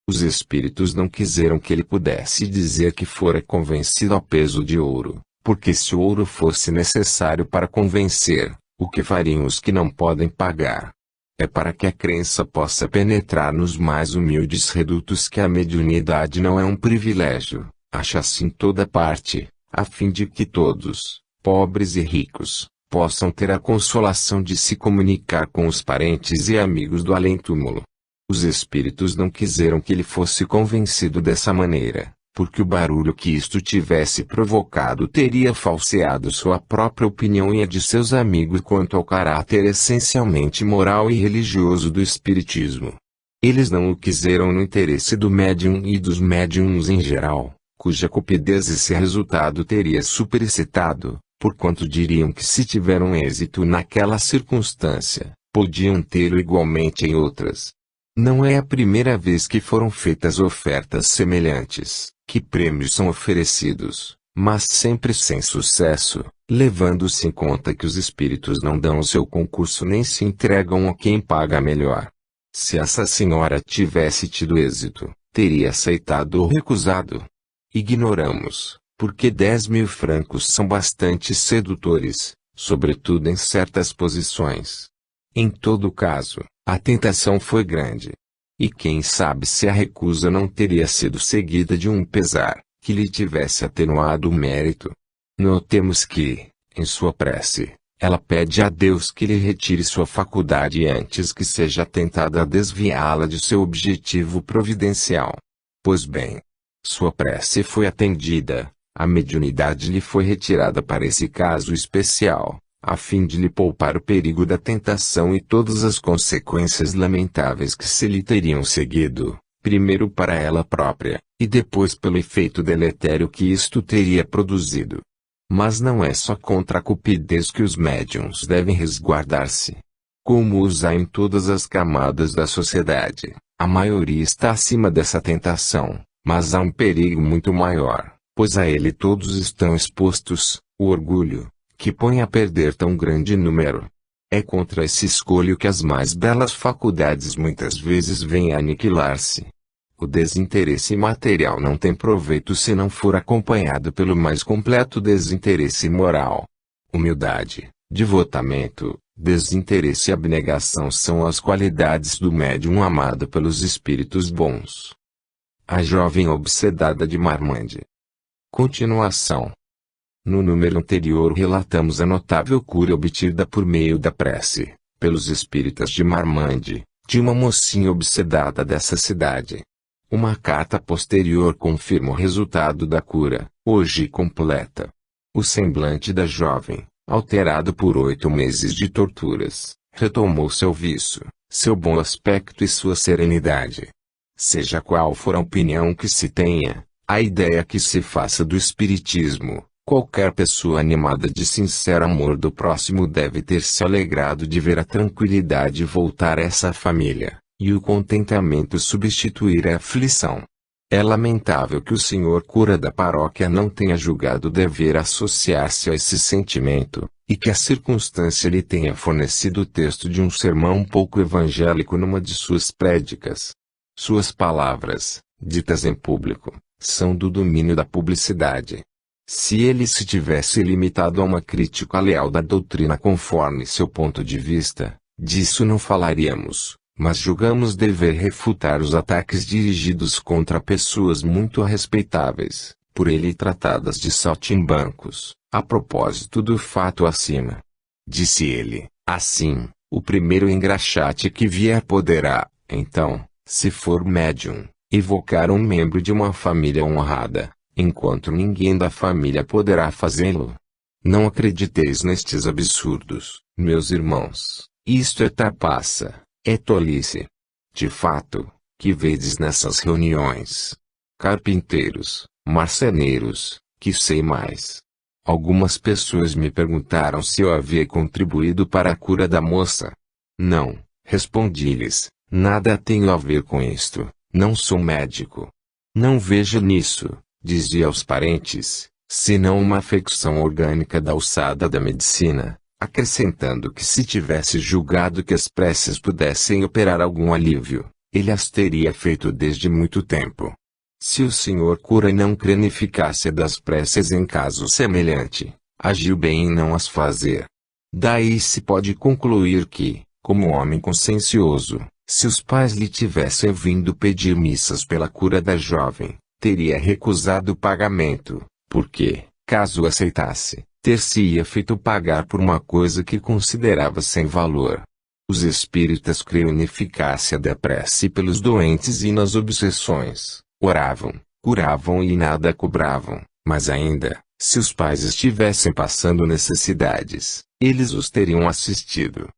[SPEAKER 1] Os espíritos não quiseram que ele pudesse dizer que fora convencido ao peso de ouro, porque se o ouro fosse necessário para convencer, o que fariam os que não podem pagar? É para que a crença possa penetrar nos mais humildes redutos que a mediunidade não é um privilégio, acha-se em toda parte, a fim de que todos, pobres e ricos, possam ter a consolação de se comunicar com os parentes e amigos do além-túmulo. Os espíritos não quiseram que ele fosse convencido dessa maneira, porque o barulho que isto tivesse provocado teria falseado sua própria opinião e a de seus amigos quanto ao caráter essencialmente moral e religioso do espiritismo. Eles não o quiseram no interesse do médium e dos médiums em geral, cuja cupidez esse resultado teria superexcitado, porquanto diriam que se tiveram êxito naquela circunstância, podiam tê-lo igualmente em outras. Não é a primeira vez que foram feitas ofertas semelhantes, que prêmios são oferecidos, mas sempre sem sucesso, levando-se em conta que os espíritos não dão o seu concurso nem se entregam a quem paga melhor. Se essa senhora tivesse tido êxito, teria aceitado ou recusado? Ignoramos, porque 10.000 francos são bastante sedutores, sobretudo em certas posições. Em todo caso, a tentação foi grande. E quem sabe se a recusa não teria sido seguida de um pesar, que lhe tivesse atenuado o mérito. Notemos que, em sua prece, ela pede a Deus que lhe retire sua faculdade antes que seja tentada a desviá-la de seu objetivo providencial. Pois bem, sua prece foi atendida, a mediunidade lhe foi retirada para esse caso especial, a fim de lhe poupar o perigo da tentação e todas as consequências lamentáveis que se lhe teriam seguido, primeiro para ela própria, e depois pelo efeito deletério que isto teria produzido. Mas não é só contra a cupidez que os médiuns devem resguardar-se. Como os há em todas as camadas da sociedade, a maioria está acima dessa tentação, mas há um perigo muito maior, pois a ele todos estão expostos, o orgulho, que põe a perder tão grande número. É contra esse escolho que as mais belas faculdades muitas vezes vêm a aniquilar-se. O desinteresse material não tem proveito se não for acompanhado pelo mais completo desinteresse moral. Humildade, devotamento, desinteresse e abnegação são as qualidades do médium amado pelos espíritos bons. A jovem obsedada de Marmande. Continuação. No número anterior relatamos a notável cura obtida por meio da prece, pelos espíritas de Marmande, de uma mocinha obsedada dessa cidade. Uma carta posterior confirma o resultado da cura, hoje completa. O semblante da jovem, alterado por 8 meses de torturas, retomou seu vício, seu bom aspecto e sua serenidade. Seja qual for a opinião que se tenha, a ideia que se faça do espiritismo, qualquer pessoa animada de sincero amor do próximo deve ter se alegrado de ver a tranquilidade voltar a essa família, e o contentamento substituir a aflição. É lamentável que o senhor cura da paróquia não tenha julgado dever associar-se a esse sentimento, e que a circunstância lhe tenha fornecido o texto de um sermão pouco evangélico numa de suas prédicas. Suas palavras, ditas em público, são do domínio da publicidade. Se ele se tivesse limitado a uma crítica leal da doutrina conforme seu ponto de vista, disso não falaríamos. Mas julgamos dever refutar os ataques dirigidos contra pessoas muito respeitáveis, por ele tratadas de saltimbancos, a propósito do fato acima. Disse ele, assim, o primeiro engraxate que vier poderá, então, se for médium, evocar um membro de uma família honrada, enquanto ninguém da família poderá fazê-lo. Não acrediteis nestes absurdos, meus irmãos, isto é trapaça. É tolice. De fato, que vedes nessas reuniões? Carpinteiros, marceneiros, que sei mais. Algumas pessoas me perguntaram se eu havia contribuído para a cura da moça. Não, respondi-lhes, nada tenho a ver com isto, não sou médico. Não vejo nisso, dizia aos parentes, senão uma afecção orgânica da alçada da medicina. Acrescentando que se tivesse julgado que as preces pudessem operar algum alívio, ele as teria feito desde muito tempo. Se o senhor cura não crê na eficácia das preces em caso semelhante, agiu bem em não as fazer. Daí se pode concluir que, como homem consciencioso, se os pais lhe tivessem vindo pedir missas pela cura da jovem, teria recusado o pagamento, porque, caso aceitasse, ter-se-ia feito pagar por uma coisa que considerava sem valor. Os espíritas criam na eficácia da prece pelos doentes e nas obsessões, oravam, curavam e nada cobravam, mas ainda, se os pais estivessem passando necessidades, eles os teriam assistido.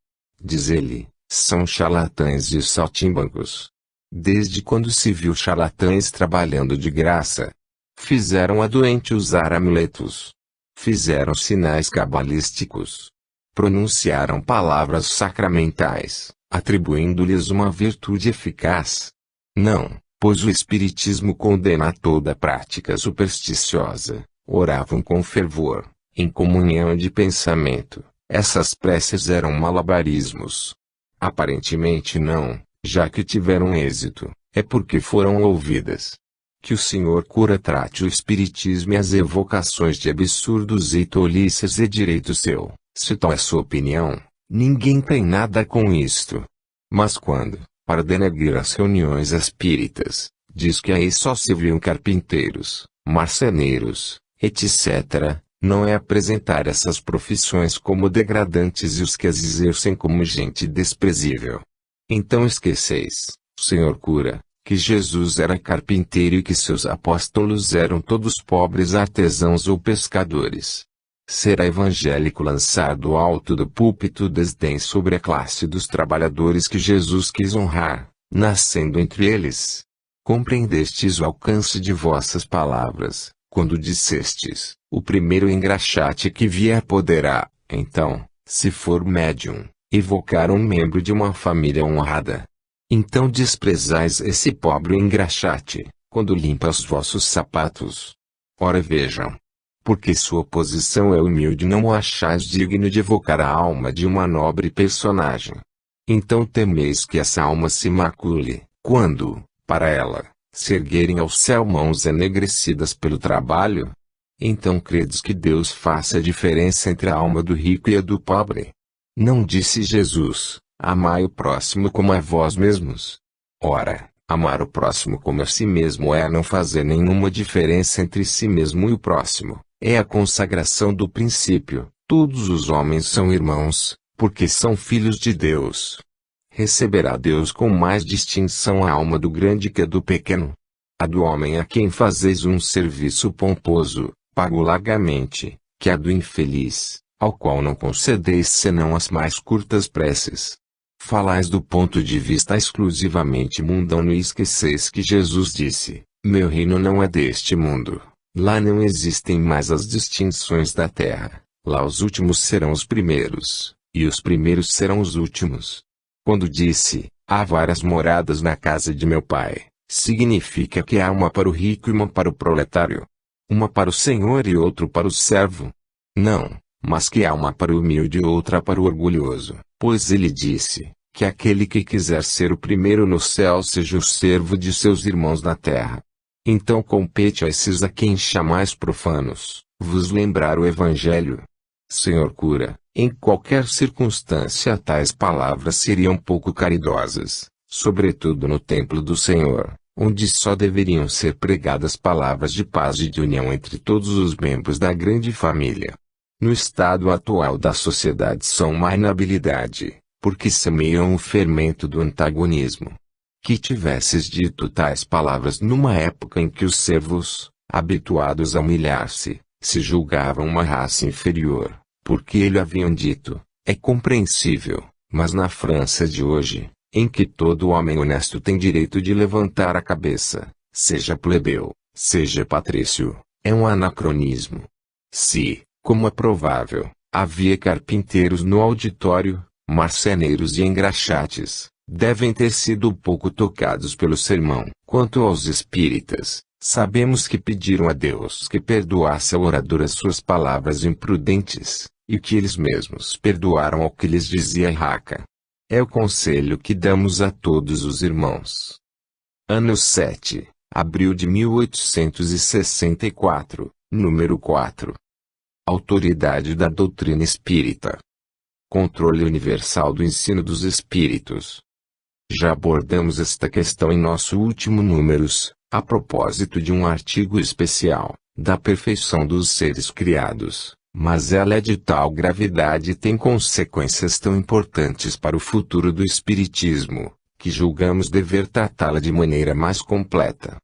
[SPEAKER 1] Diz ele, são charlatães e saltimbancos. Desde quando se viu charlatães trabalhando de graça? Fizeram a doente usar amuletos. Fizeram sinais cabalísticos. Pronunciaram palavras sacramentais, atribuindo-lhes uma virtude eficaz. Não, pois o Espiritismo condena toda prática supersticiosa. Oravam com fervor, em comunhão de pensamento. Essas preces eram malabarismos. Aparentemente não, já que tiveram êxito, é porque foram ouvidas. Que o senhor cura trate o espiritismo e as evocações de absurdos e tolices é direito seu, se tal é sua opinião, ninguém tem nada com isto. Mas quando, para denegrir as reuniões espíritas, diz que aí só se viam carpinteiros, marceneiros, etc., não é apresentar essas profissões como degradantes e os que as exercem como gente desprezível. Então esqueceis, senhor cura, que Jesus era carpinteiro e que seus apóstolos eram todos pobres artesãos ou pescadores. Será evangélico lançar do alto do púlpito desdém sobre a classe dos trabalhadores que Jesus quis honrar, nascendo entre eles. Compreendestes o alcance de vossas palavras, quando dissestes, o primeiro engraxate que vier poderá, então, se for médium, evocar um membro de uma família honrada. Então desprezais esse pobre engraxate, quando limpa os vossos sapatos. Ora vejam. Porque sua posição é humilde não o achais digno de evocar a alma de uma nobre personagem. Então temeis que essa alma se macule, quando, para ela, se erguerem ao céu mãos enegrecidas pelo trabalho? Então credes que Deus faça a diferença entre a alma do rico e a do pobre? Não disse Jesus, amai o próximo como a vós mesmos. Ora, amar o próximo como a si mesmo é não fazer nenhuma diferença entre si mesmo e o próximo, é a consagração do princípio, todos os homens são irmãos, porque são filhos de Deus. Receberá Deus com mais distinção a alma do grande que a do pequeno. A do homem a quem fazeis um serviço pomposo, pago largamente, que a do infeliz, ao qual não concedeis senão as mais curtas preces. Falais do ponto de vista exclusivamente mundano e esqueceis que Jesus disse: meu reino não é deste mundo. Lá não existem mais as distinções da terra. Lá os últimos serão os primeiros, e os primeiros serão os últimos. Quando disse: há várias moradas na casa de meu pai, significa que há uma para o rico e uma para o proletário. Uma para o senhor e outra para o servo. Não, mas que há uma para o humilde e outra para o orgulhoso, pois ele disse: que aquele que quiser ser o primeiro no céu seja o servo de seus irmãos na terra. Então compete a esses a quem chamais profanos, vos lembrar o evangelho. Senhor cura, em qualquer circunstância tais palavras seriam pouco caridosas, sobretudo no templo do Senhor, onde só deveriam ser pregadas palavras de paz e de união entre todos os membros da grande família. No estado atual da sociedade são uma inabilidade, porque semeiam o fermento do antagonismo. Que tivesses dito tais palavras numa época em que os servos, habituados a humilhar-se, se julgavam uma raça inferior, porque lhe haviam dito, é compreensível, mas na França de hoje, em que todo homem honesto tem direito de levantar a cabeça, seja plebeu, seja patrício, é um anacronismo. Se, como é provável, havia carpinteiros no auditório, marceneiros e engraxates, devem ter sido pouco tocados pelo sermão. Quanto aos espíritas, sabemos que pediram a Deus que perdoasse ao orador as suas palavras imprudentes, e que eles mesmos perdoaram ao que lhes dizia Raca. É o conselho que damos a todos os irmãos. Ano 7, abril de 1864, número 4. Autoridade da doutrina espírita. Controle universal do ensino dos espíritos. Já abordamos esta questão em nosso último números, a propósito de um artigo especial, da perfeição dos seres criados, mas ela é de tal gravidade e tem consequências tão importantes para o futuro do espiritismo, que julgamos dever tratá-la de maneira mais completa.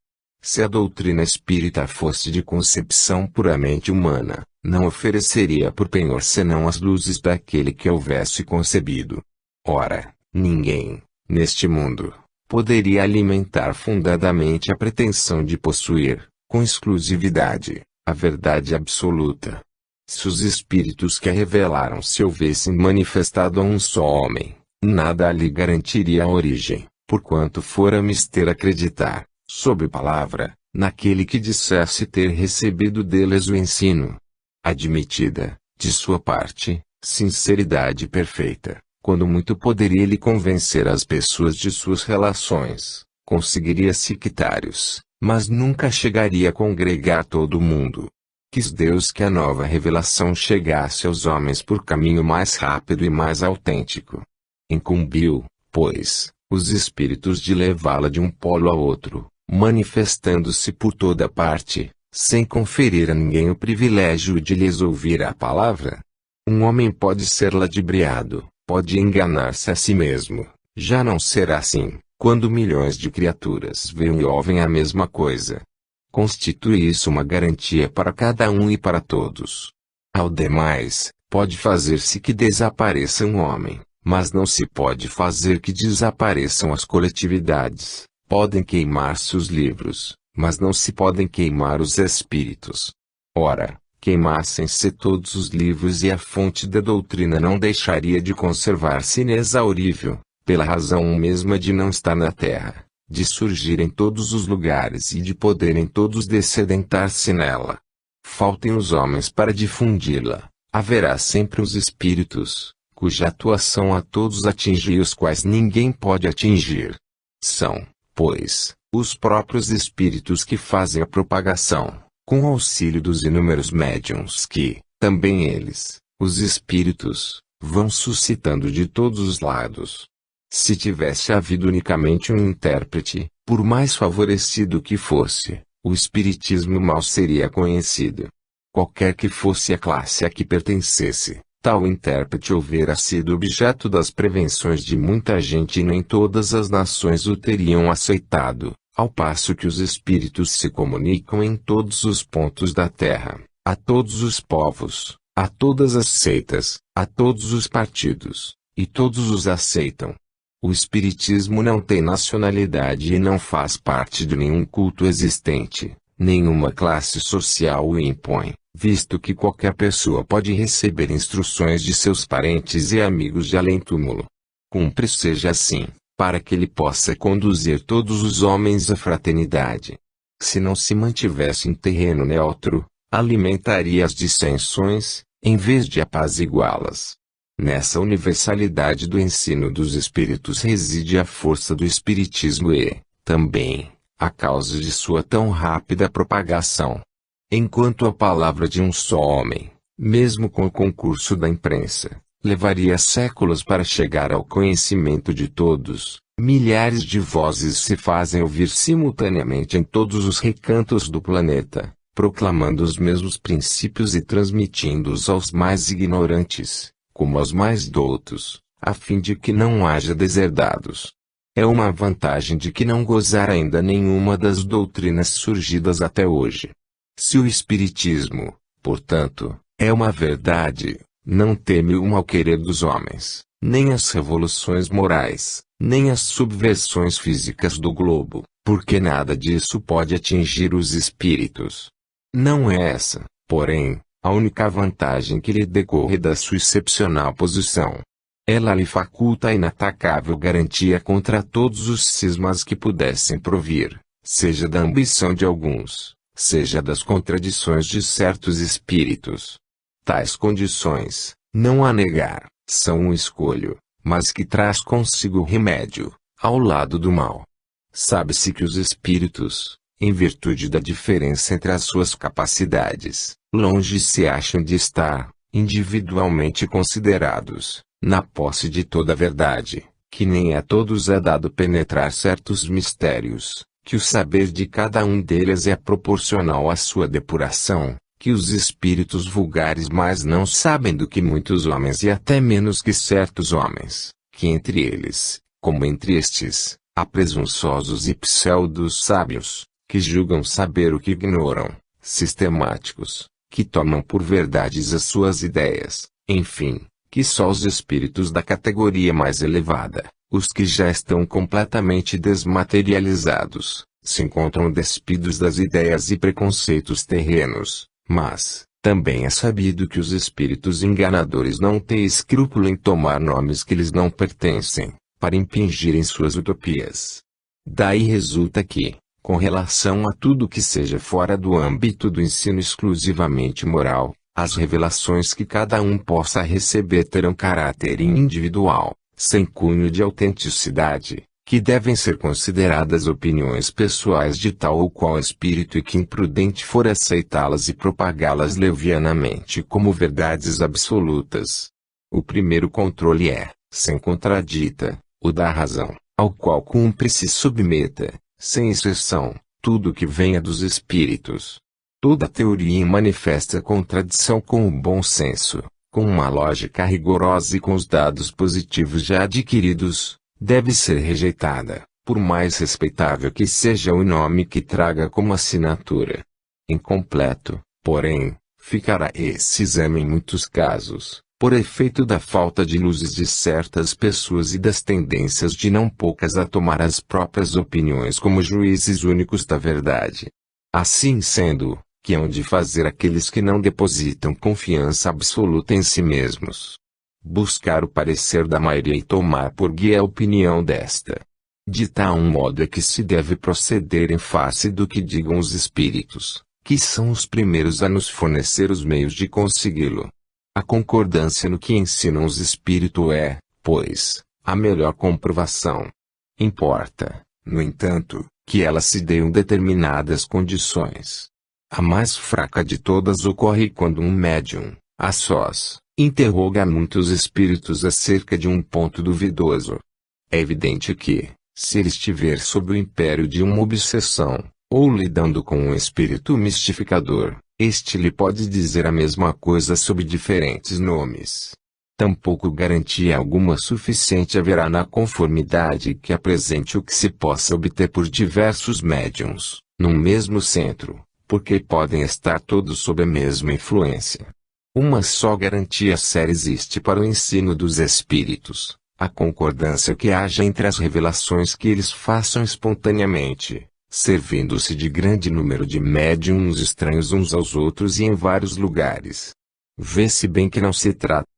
[SPEAKER 1] Se a doutrina espírita fosse de concepção puramente humana, não ofereceria por penhor senão as luzes daquele que a houvesse concebido. Ora, ninguém, neste mundo, poderia alimentar fundadamente a pretensão de possuir, com exclusividade, a verdade absoluta. Se os espíritos que a revelaram se houvessem manifestado a um só homem, nada lhe garantiria a origem, porquanto fora mister acreditar, sob palavra, naquele que dissesse ter recebido deles o ensino. Admitida, de sua parte, sinceridade perfeita, quando muito poderia ele convencer as pessoas de suas relações, conseguiria sectários, mas nunca chegaria a congregar todo o mundo. Quis Deus que a nova revelação chegasse aos homens por caminho mais rápido e mais autêntico. Incumbiu, pois, os espíritos de levá-la de um polo a outro, manifestando-se por toda parte, sem conferir a ninguém o privilégio de lhes ouvir a palavra. Um homem pode ser ludibriado, pode enganar-se a si mesmo, já não será assim, quando milhões de criaturas veem e ouvem a mesma coisa. Constitui isso uma garantia para cada um e para todos. Ao demais, pode fazer-se que desapareça um homem, mas não se pode fazer que desapareçam as coletividades. Podem queimar-se os livros, mas não se podem queimar os espíritos. Ora, queimassem-se todos os livros e a fonte da doutrina não deixaria de conservar-se inexaurível, pela razão mesma de não estar na terra, de surgir em todos os lugares e de poderem todos descedentar-se nela. Faltem os homens para difundi-la, haverá sempre os espíritos, cuja atuação a todos atinge e os quais ninguém pode atingir. São, pois, os próprios espíritos que fazem a propagação, com auxílio dos inúmeros médiuns que, também eles, os espíritos, vão suscitando de todos os lados. Se tivesse havido unicamente um intérprete, por mais favorecido que fosse, o espiritismo mal seria conhecido. Qualquer que fosse a classe a que pertencesse, tal intérprete houvera sido objeto das prevenções de muita gente e nem todas as nações o teriam aceitado, ao passo que os espíritos se comunicam em todos os pontos da terra, a todos os povos, a todas as seitas, a todos os partidos, e todos os aceitam. O espiritismo não tem nacionalidade e não faz parte de nenhum culto existente, nenhuma classe social o impõe, visto que qualquer pessoa pode receber instruções de seus parentes e amigos de além-túmulo. Cumpre seja assim, para que ele possa conduzir todos os homens à fraternidade. Se não se mantivesse em terreno neutro, alimentaria as dissensões, em vez de apaziguá-las. Nessa universalidade do ensino dos espíritos reside a força do espiritismo e, também, a causa de sua tão rápida propagação. Enquanto a palavra de um só homem, mesmo com o concurso da imprensa, levaria séculos para chegar ao conhecimento de todos, milhares de vozes se fazem ouvir simultaneamente em todos os recantos do planeta, proclamando os mesmos princípios e transmitindo-os aos mais ignorantes, como aos mais doutos, a fim de que não haja deserdados. É uma vantagem de que não gozar ainda nenhuma das doutrinas surgidas até hoje. Se o Espiritismo, portanto, é uma verdade, não teme o mal-querer dos homens, nem as revoluções morais, nem as subversões físicas do globo, porque nada disso pode atingir os espíritos. Não é essa, porém, a única vantagem que lhe decorre da sua excepcional posição. Ela lhe faculta a inatacável garantia contra todos os cismas que pudessem provir, seja da ambição de alguns, seja das contradições de certos espíritos. Tais condições, não há negar, são um escolho, mas que traz consigo remédio, ao lado do mal. Sabe-se que os espíritos, em virtude da diferença entre as suas capacidades, longe se acham de estar, individualmente considerados, na posse de toda a verdade, que nem a todos é dado penetrar certos mistérios, que o saber de cada um deles é proporcional à sua depuração, que os espíritos vulgares mais não sabem do que muitos homens e até menos que certos homens, que entre eles, como entre estes, há presunçosos e pseudo-sábios, que julgam saber o que ignoram, sistemáticos, que tomam por verdades as suas ideias, enfim, que só os espíritos da categoria mais elevada, os que já estão completamente desmaterializados, se encontram despidos das ideias e preconceitos terrenos, mas, também é sabido que os espíritos enganadores não têm escrúpulo em tomar nomes que lhes não pertencem, para impingirem suas utopias. Daí resulta que, com relação a tudo que seja fora do âmbito do ensino exclusivamente moral, as revelações que cada um possa receber terão caráter individual, sem cunho de autenticidade, que devem ser consideradas opiniões pessoais de tal ou qual espírito e que imprudente for aceitá-las e propagá-las levianamente como verdades absolutas. O primeiro controle é, sem contradita, o da razão, ao qual cumpre se submeta, sem exceção, tudo que venha dos espíritos. Toda teoria em manifesta contradição com o bom senso, com uma lógica rigorosa e com os dados positivos já adquiridos, deve ser rejeitada, por mais respeitável que seja o nome que traga como assinatura. Incompleto, porém, ficará esse exame em muitos casos, por efeito da falta de luzes de certas pessoas e das tendências de não poucas a tomar as próprias opiniões como juízes únicos da verdade. Assim sendo, que hão de fazer aqueles que não depositam confiança absoluta em si mesmos? Buscar o parecer da maioria e tomar por guia a opinião desta. De tal modo é que se deve proceder em face do que digam os espíritos, que são os primeiros a nos fornecer os meios de consegui-lo. A concordância no que ensinam os espíritos é, pois, a melhor comprovação. Importa, no entanto, que elas se deem determinadas condições. A mais fraca de todas ocorre quando um médium, a sós, interroga muitos espíritos acerca de um ponto duvidoso. É evidente que, se ele estiver sob o império de uma obsessão, ou lidando com um espírito mistificador, este lhe pode dizer a mesma coisa sob diferentes nomes. Tampouco garantia alguma suficiente haverá na conformidade que apresente o que se possa obter por diversos médiuns, num mesmo centro, porque podem estar todos sob a mesma influência. Uma só garantia séria existe para o ensino dos espíritos, A concordância que haja entre as revelações que eles façam espontaneamente, servindo-se de grande número de médiuns estranhos uns aos outros e em vários lugares. Vê-se bem que não se trata